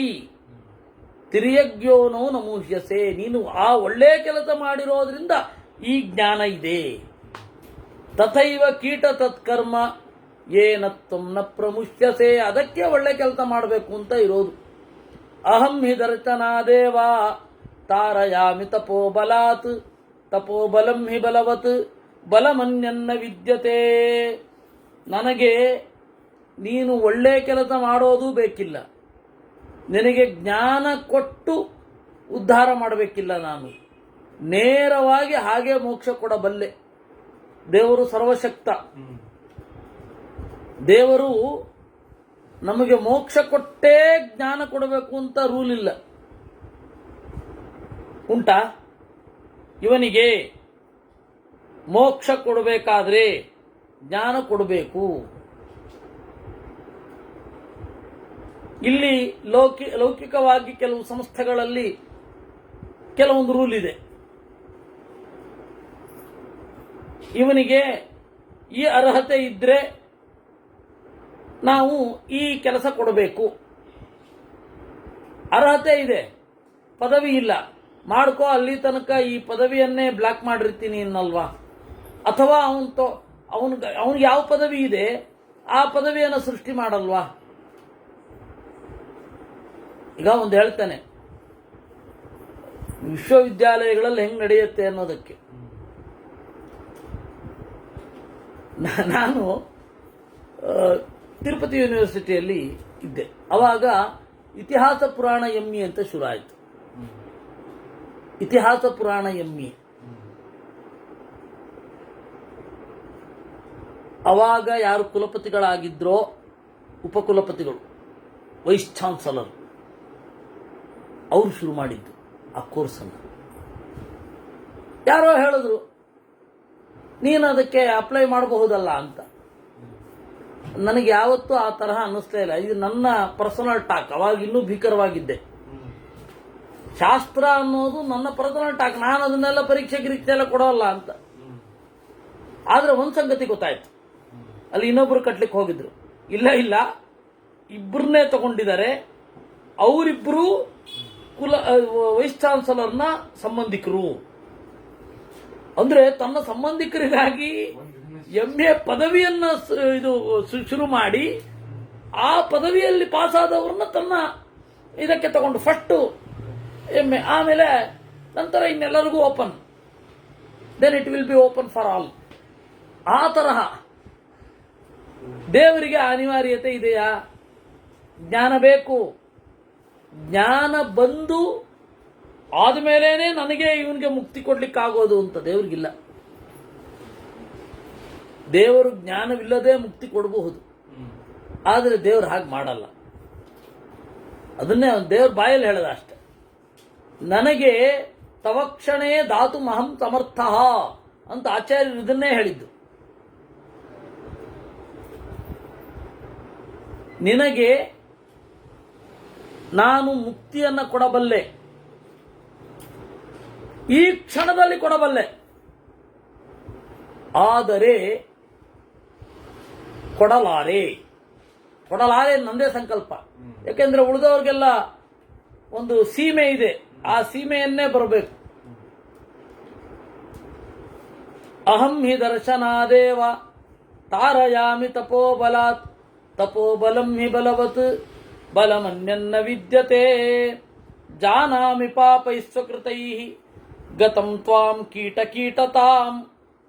ತಿರ್ಯಜ್ಞೋನೋ ನಮುಹ್ಯಸೆ. ನೀನು ಆ ಒಳ್ಳೆ ಕೆಲಸ ಮಾಡಿರೋದ್ರಿಂದ ಈ ಜ್ಞಾನ ಇದೆ. ತಥೈವ ಕೀಟ ತತ್ಕರ್ಮ ಏನ ತ್ವಂ ನ ಪ್ರಮುಹ್ಯಸೆ. ಅದಕ್ಕೆ ಒಳ್ಳೆ ಕೆಲಸ ಮಾಡಬೇಕು ಅಂತ ಇರೋದು. ಅಹಂ ಹಿ ದರ್ಶನಾದೇವ ತಾರಯಾಮಿ ತಪೋಬಲಾತ್ ತಪೋಬಲಂ ಹಿ ಬಲವತ್ ಬಲಮನ್ಯನ್ನ ವಿದ್ಯತೆ. ನನಗೆ ನೀನು ಒಳ್ಳೆ ಕೆಲಸ ಮಾಡೋದು ಬೇಕಿಲ್ಲ, ನಿನಗೆ ಜ್ಞಾನ ಕೊಟ್ಟು ಉದ್ಧಾರ ಮಾಡಬೇಕಿಲ್ಲ. ನಾನು ನೇರವಾಗಿ ಹಾಗೆ ಮೋಕ್ಷ ಕೊಡಬಲ್ಲೆ. ದೇವರು ಸರ್ವಶಕ್ತ. ದೇವರು ನಮಗೆ ಮೋಕ್ಷ ಕೊಟ್ಟೇ ಜ್ಞಾನ ಕೊಡಬೇಕು ಅಂತ ರೂಲ್ ಇಲ್ಲ. ಉಂಟಾ? ಇವನಿಗೆ ಮೋಕ್ಷ ಕೊಡಬೇಕಾದ್ರೆ ಜ್ಞಾನ ಕೊಡಬೇಕು. ಇಲ್ಲಿ ಲೌಕಿಕವಾಗಿ ಕೆಲವು ಸಂಸ್ಥೆಗಳಲ್ಲಿ ಕೆಲವೊಂದು ರೂಲ್ ಇದೆ. ಇವನಿಗೆ ಈ ಅರ್ಹತೆ ಇದ್ರೆ ನಾವು ಈ ಕೆಲಸ ಕೊಡಬೇಕು. ಅರ್ಹತೆ ಇದೆ, ಪದವಿ ಇಲ್ಲ, ಮಾಡ್ಕೋ, ಅಲ್ಲಿ ತನಕ ಈ ಪದವಿಯನ್ನೇ ಬ್ಲಾಕ್ ಮಾಡಿರ್ತೀನಿ ಅನ್ನಲ್ವಾ? ಅಥವಾ ಅವನಿಗೆ ಯಾವ ಪದವಿ ಇದೆ ಆ ಪದವಿಯನ್ನು ಸೃಷ್ಟಿ ಮಾಡಲ್ವಾ? ಈಗ ಒಂದು ಹೇಳ್ತಾನೆ, ವಿಶ್ವವಿದ್ಯಾಲಯಗಳಲ್ಲಿ ಹೆಂಗ್ ನಡೆಯುತ್ತೆ ಅನ್ನೋದಕ್ಕೆ. ನಾನು ತಿರುಪತಿ ಯೂನಿವರ್ಸಿಟಿಯಲ್ಲಿ ಇದ್ದೆ. ಅವಾಗ ಇತಿಹಾಸ ಪುರಾಣ ಎಮ್ಮಿ ಅಂತ ಶುರು ಆಯಿತು. ಇತಿಹಾಸ ಪುರಾಣ ಎಮ್ಮಿ. ಅವಾಗ ಯಾರು ಕುಲಪತಿಗಳಾಗಿದ್ರೋ, ಉಪಕುಲಪತಿಗಳು, ವೈಸ್ ಚಾನ್ಸಲರ್, ಅವರು ಶುರು ಮಾಡಿದ್ದು ಆ ಕೋರ್ಸನ್ನು. ಯಾರೋ ಹೇಳಿದ್ರು ನೀನು ಅದಕ್ಕೆ ಅಪ್ಲೈ ಮಾಡಬಹುದಲ್ಲ ಅಂತ. ನನಗೆ ಯಾವತ್ತೂ ಆ ತರಹ ಅನ್ನಿಸ್ಲೇ ಇಲ್ಲ. ಇದು ನನ್ನ ಪರ್ಸನಲ್ ಟಾಕ್. ಅವಾಗ ಇನ್ನೂ ಭೀಕರವಾಗಿದ್ದೆ. ಶಾಸ್ತ್ರ ಅನ್ನೋದು ನನ್ನ ಪರ್ಸನಲ್ ಟಾಕ್. ನಾನು ಅದನ್ನೆಲ್ಲ ಪರೀಕ್ಷೆ ಎಲ್ಲ ಕೊಡೋಲ್ಲ ಅಂತ. ಆದ್ರೆ ಒಂದ್ ಸಂಗತಿ ಗೊತ್ತಾಯ್ತು, ಅಲ್ಲಿ ಇನ್ನೊಬ್ರು ಕಟ್ಲಿಕ್ಕೆ ಹೋಗಿದ್ರು. ಇಲ್ಲ, ಇಬ್ಬರನ್ನೇ ತಗೊಂಡಿದ್ದಾರೆ. ಅವರಿಬ್ರು ವೈಸ್ ಚಾನ್ಸಲರ್ನ ಸಂಬಂಧಿಕರು. ಅಂದ್ರೆ ತನ್ನ ಸಂಬಂಧಿಕರಿಗಾಗಿ MA ಪದವಿಯನ್ನ ಶುರು ಮಾಡಿ ಆ ಪದವಿಯಲ್ಲಿ ಪಾಸ್ ಆದವ್ರನ್ನ ತನ್ನ ಇದಕ್ಕೆ ತಗೊಂಡು ಫಸ್ಟ್ MA, ಆಮೇಲೆ ನಂತರ ಇನ್ನೆಲ್ಲರಿಗೂ open, then it will be open for all. ಆ ತರಹ ದೇವರಿಗೆ ಅನಿವಾರ್ಯತೆ ಇದೆಯಾ? ಜ್ಞಾನ ಬೇಕು. ಜ್ಞಾನ ಬಂದು ಆದ್ಮೇಲೇನೆ ನನಗೆ ಇವನಿಗೆ ಮುಕ್ತಿ ಕೊಡ್ಲಿಕ್ಕಾಗೋದು ಅಂತ ದೇವರಿಗಿಲ್ಲ. ದೇವರು ಜ್ಞಾನವಿಲ್ಲದೆ ಮುಕ್ತಿ ಕೊಡಬಹುದು, ಆದರೆ ದೇವರು ಹಾಗೆ ಮಾಡಲ್ಲ. ಅದನ್ನೇ ದೇವ್ರ ಬಾಯಲ್ಲಿ ಹೇಳದ ಅಷ್ಟೆ. ನನಗೆ ತವಕ್ಷಣೇ ಧಾತು ಮಹಂ ಸಮರ್ಥ ಅಂತ ಆಚಾರ್ಯರು ಇದನ್ನೇ ಹೇಳಿದ್ದು. ನಿನಗೆ ನಾನು ಮುಕ್ತಿಯನ್ನ ಕೊಡಬಲ್ಲೆ, ಈ ಕ್ಷಣದಲ್ಲಿ ಕೊಡಬಲ್ಲೆ, ಆದರೆ ಕೊಡಲಾರೆ ನಂದೇ ಸಂಕಲ್ಪ. ಯಾಕೆಂದ್ರೆ ಉಳಿದವ್ರಿಗೆಲ್ಲ ಒಂದು ಸೀಮೆ ಇದೆ, ಆ ಸೀಮೆಯನ್ನೇ ಬರಬೇಕು. ಅಹಂ ಹಿ ದರ್ಶನಾದೇವ ತಾರಯಾಮಿ ತಪೋಬಲಾತ್ ತಪೋಬಲಂ ಹಿ ಬಲವತ್ ಬಲಮನ್ಯನ್ನ ವಿದ್ಯತೆ ಜಾನಾಮಿ ಪಾಪೈಸ್ವಕೃತೈಃ ಗತಂ ತ್ವಾಂ ಕೀಟಕೀಟತಾಂ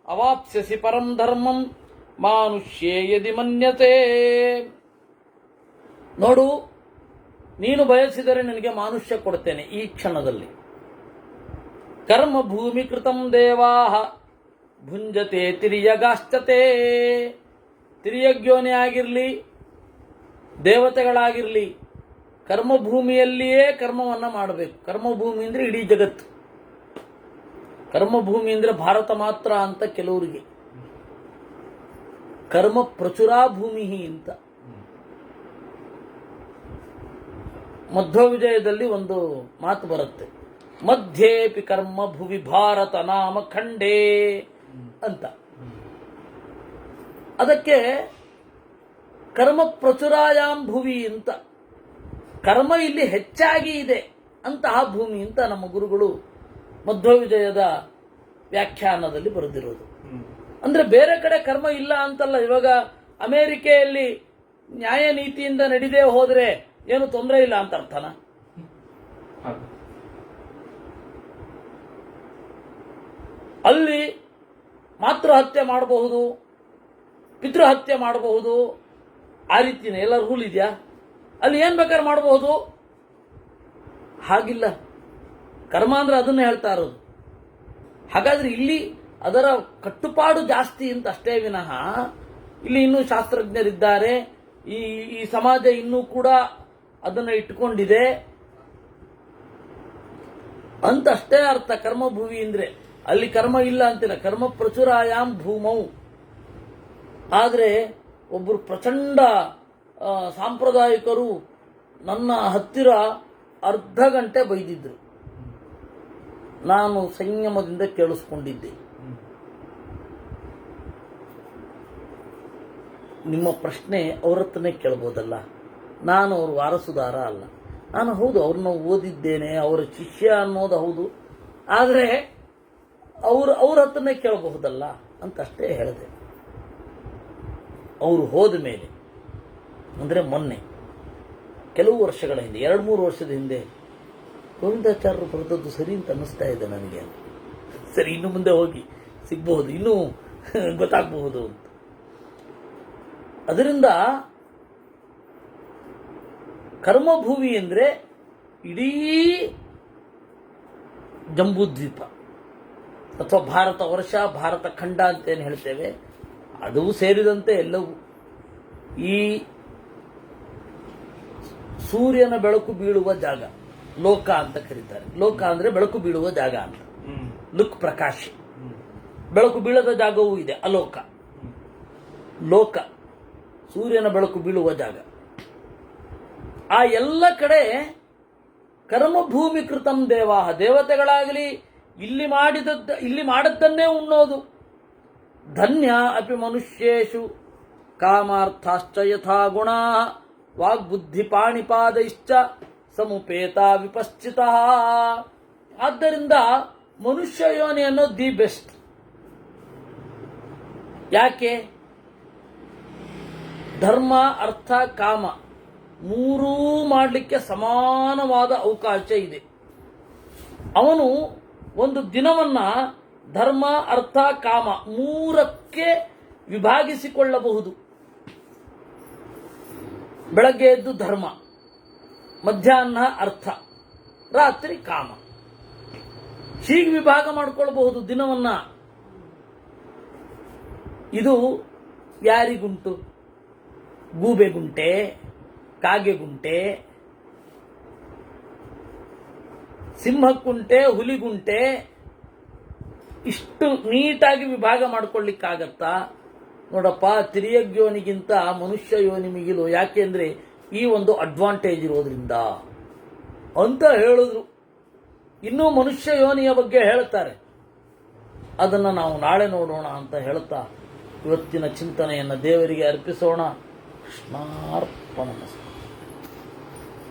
ಅವಾಪ್ಸ್ಯಸಿ ಪರಂ ಧರ್ಮಂ ಮಾನುಷ್ಯೇ ಯದಿ ಮನ್ಯತೆ. ನೋಡು, ನೀನು ಬಯಸಿದರೆ ನಿನಗೆ ಮಾನುಷ್ಯ ಕೊಡ್ತೇನೆ ಈ ಕ್ಷಣದಲ್ಲಿ. ಕರ್ಮ ಭೂಮಿ ಕೃತಂ ದೇವಾಹ ಭುಂಜತೆ ತಿರ್ಯಗಾಶ್ಚತೆ. ತಿರ್ಯಗ್ಯೋನಿ ಆಗಿರಲಿ, ದೇವತೆಗಳಾಗಿರಲಿ, ಕರ್ಮಭೂಮಿಯಲ್ಲಿಯೇ ಕರ್ಮವನ್ನ ಮಾಡಬೇಕು. ಕರ್ಮಭೂಮಿ ಅಂದ್ರೆ ಇಡೀ ಜಗತ್ತು. ಕರ್ಮಭೂಮಿ ಅಂದ್ರೆ ಭಾರತ ಮಾತ್ರ ಅಂತ ಕೆಲವರಿಗೆ. ಕರ್ಮ ಪ್ರಚುರಾ ಭೂಮಿ ಅಂತ ಮಧ್ವವಿಜಯದಲ್ಲಿ ಒಂದು ಮಾತು ಬರುತ್ತೆ, ಮಧ್ಯೇಪಿ ಕರ್ಮ ಭುವಿ ಭಾರತ ನಾಮ ಖಂಡೇ ಅಂತ. ಅದಕ್ಕೆ ಕರ್ಮ ಪ್ರಚುರಾಯಾಂ ಭುವಿ ಅಂತ, ಕರ್ಮ ಇಲ್ಲಿ ಹೆಚ್ಚಾಗಿ ಇದೆ ಅಂತಹ ಭೂಮಿ ಅಂತ ನಮ್ಮ ಗುರುಗಳು ಮಧ್ವವಿಜಯದ ವ್ಯಾಖ್ಯಾನದಲ್ಲಿ ಬರೆದಿರೋದು. ಅಂದ್ರೆ ಬೇರೆ ಕಡೆ ಕರ್ಮ ಇಲ್ಲ ಅಂತಲ್ಲ. ಇವಾಗ ಅಮೆರಿಕೆಯಲ್ಲಿ ನ್ಯಾಯ ನೀತಿಯಿಂದ ನಡಿದೇ ಹೋದ್ರೆ ಏನು ತೊಂದರೆ ಇಲ್ಲ ಅಂತ ಅರ್ಥನ? ಅಲ್ಲಿ ಮಾತೃಹತ್ಯೆ ಮಾಡಬಹುದು, ಪಿತೃಹತ್ಯೆ ಮಾಡಬಹುದು, ಆ ರೀತಿನೇ ಎಲ್ಲ ರೂಲ್ ಇದೆಯಾ? ಅಲ್ಲಿ ಏನ್ ಬೇಕಾದ್ರೆ ಮಾಡಬಹುದು? ಹಾಗಿಲ್ಲ. ಕರ್ಮ ಅಂದ್ರೆ ಅದನ್ನೇ ಹೇಳ್ತಾ ಇರೋದು. ಹಾಗಾದ್ರೆ ಇಲ್ಲಿ ಅದರ ಕಟ್ಟುಪಾಡು ಜಾಸ್ತಿ ಅಂತ ಅಷ್ಟೇ ವಿನಃ ಇಲ್ಲಿ ಇನ್ನೂ ಶಾಸ್ತ್ರಜ್ಞರಿದ್ದಾರೆ. ಈ ಸಮಾಜ ಇನ್ನೂ ಕೂಡ ಅದನ್ನು ಇಟ್ಟುಕೊಂಡಿದೆ. ಅಂತಷ್ಟೇ ಅರ್ಥ ಕರ್ಮಭೂವಿ ಅಂದ್ರೆ. ಅಲ್ಲಿ ಕರ್ಮ ಇಲ್ಲ ಅಂತಿಲ್ಲ, ಕರ್ಮ ಪ್ರಚುರಾಯಾಮ್ ಭೂಮೌ. ಆದರೆ ಒಬ್ಬರು ಪ್ರಚಂಡ ಸಾಂಪ್ರದಾಯಿಕರು ನನ್ನ ಹತ್ತಿರ ಅರ್ಧ ಗಂಟೆ ಬೈದಿದ್ರು. ನಾನು ಸಂಯಮದಿಂದ ಕೇಳಿಸ್ಕೊಂಡಿದ್ದೆ. ನಿಮ್ಮ ಪ್ರಶ್ನೆ ಅವ್ರ ಹತ್ರನೇ ಕೇಳ್ಬೋದಲ್ಲ, ನಾನು ಅವ್ರ ವಾರಸುದಾರ ಅಲ್ಲ. ನಾನು ಹೌದು ಅವ್ರನ್ನ ಓದಿದ್ದೇನೆ, ಅವರ ಶಿಷ್ಯ ಅನ್ನೋದು ಹೌದು, ಆದರೆ ಅವ್ರ ಹತ್ರನೇ ಕೇಳಬಹುದಲ್ಲ ಅಂತಷ್ಟೇ ಹೇಳಿದೆ. ಅವರು ಹೋದ ಮೇಲೆ ಅಂದರೆ ಮೊನ್ನೆ ಕೆಲವು ವರ್ಷಗಳ ಹಿಂದೆ, 2-3 ವರ್ಷದ ಹಿಂದೆ, ಗೋವಿಂದಾಚಾರ್ಯರು ಬರೆದದ್ದು ಸರಿ ಅಂತ ಅನ್ನಿಸ್ತಾ ಇದೆ ನನಗೆ. ಸರಿ, ಇನ್ನು ಮುಂದೆ ಹೋಗಿ ಸಿಗಬಹುದು, ಇನ್ನೂ ಗೊತ್ತಾಗಬಹುದು ಅಂತ. ಅದರಿಂದ ಕರ್ಮಭೂಮಿ ಅಂದರೆ ಇಡೀ ಜಂಬೂದ್ವೀಪ ಅಥವಾ ಭಾರತ ವರ್ಷ, ಭಾರತ ಖಂಡ ಅಂತೇನು ಹೇಳ್ತೇವೆ, ಅದು ಸೇರಿದಂತೆ ಎಲ್ಲವೂ. ಈ ಸೂರ್ಯನ ಬೆಳಕು ಬೀಳುವ ಜಾಗ ಲೋಕ ಅಂತ ಕರೀತಾರೆ. ಲೋಕ ಅಂದ್ರೆ ಬೆಳಕು ಬೀಳುವ ಜಾಗ ಅಂತ. ಲುಕ್ ಪ್ರಕಾಶ್. ಬೆಳಕು ಬೀಳದ ಜಾಗವೂ ಇದೆ, ಅಲೋಕ. ಲೋಕ ಸೂರ್ಯನ ಬೆಳಕು ಬೀಳುವ ಜಾಗ. ಆ ಎಲ್ಲ ಕಡೆ ಕರ್ಮಭೂಮಿ ಕೃತಂ ದೇವಾಹ, ದೇವತೆಗಳಾಗಲಿ ಇಲ್ಲಿ ಮಾಡಿದ್ದನ್ನೇ ಉಣ್ಣೋದು. ಧನ್ಯ ಅಪಿ ಮನುಷ್ಯೇಷು ಕಾಮಾರ್ಥಾಶ್ಚ ಯಥಾ ಗುಣಾ ವಾಗ್ಬುದ್ಧಿ ಪಾಣಿಪಾದೈಶ್ಚ ಸಮುಪೇತ ವಿಪಶ್ಚಿತ. ಆದ್ದರಿಂದ ಮನುಷ್ಯ ಯೋನಿ ಅನ್ನೋದು ದಿ ಬೆಸ್ಟ್. ಯಾಕೆ? ಧರ್ಮ, ಅರ್ಥ, ಕಾಮ ಮೂರೂ ಮಾಡಲಿಕ್ಕೆ ಸಮಾನವಾದ ಅವಕಾಶ ಇದೆ. ಅವನು ಒಂದು ದಿನವನ್ನ ಧರ್ಮ, ಅರ್ಥ, ಕಾಮ ಮೂರಕ್ಕೆ ವಿಭಾಗಿಸಿಕೊಳ್ಳಬಹುದು. ಬೆಳಗ್ಗೆ ಎದ್ದು ಧರ್ಮ, ಮಧ್ಯಾಹ್ನ ಅರ್ಥ, ರಾತ್ರಿ ಕಾಮ, ಹೀಗೆ ವಿಭಾಗ ಮಾಡಿಕೊಳ್ಳಬಹುದು ದಿನವನ್ನ. ಇದು ಯಾರಿಗುಂಟು? ಗೂಬೆಗುಂಟೆ, ಕಾಗೆಗುಂಟೆ, ಸಿಂಹಕ್ಕುಂಟೆ, ಹುಲಿಗುಂಟೆ. ಇಷ್ಟು ನೀಟಾಗಿ ವಿಭಾಗ ಮಾಡ್ಕೊಳ್ಳಿಕ್ಕಾಗತ್ತಾ? ನೋಡಪ್ಪ, ತಿರ್ಯಗ್ ಯೋನಿಗಿಂತ ಮನುಷ್ಯ ಯೋನಿ ಮಿಗಿಲು. ಯಾಕೆಂದ್ರೆ ಈ ಒಂದು ಅಡ್ವಾಂಟೇಜ್ ಇರೋದ್ರಿಂದ ಅಂತ ಹೇಳಿದ್ರು. ಇನ್ನೂ ಮನುಷ್ಯ ಯೋನಿಯ ಬಗ್ಗೆ ಹೇಳ್ತಾರೆ, ಅದನ್ನ ನಾವು ನಾಳೆ ನೋಡೋಣ ಅಂತ ಹೇಳ್ತಾ ಇವತ್ತಿನ ಚಿಂತನೆಯನ್ನು ದೇವರಿಗೆ ಅರ್ಪಿಸೋಣ. ಕೃಷ್ಣಾರ್ಪಣಮಸ್ತು.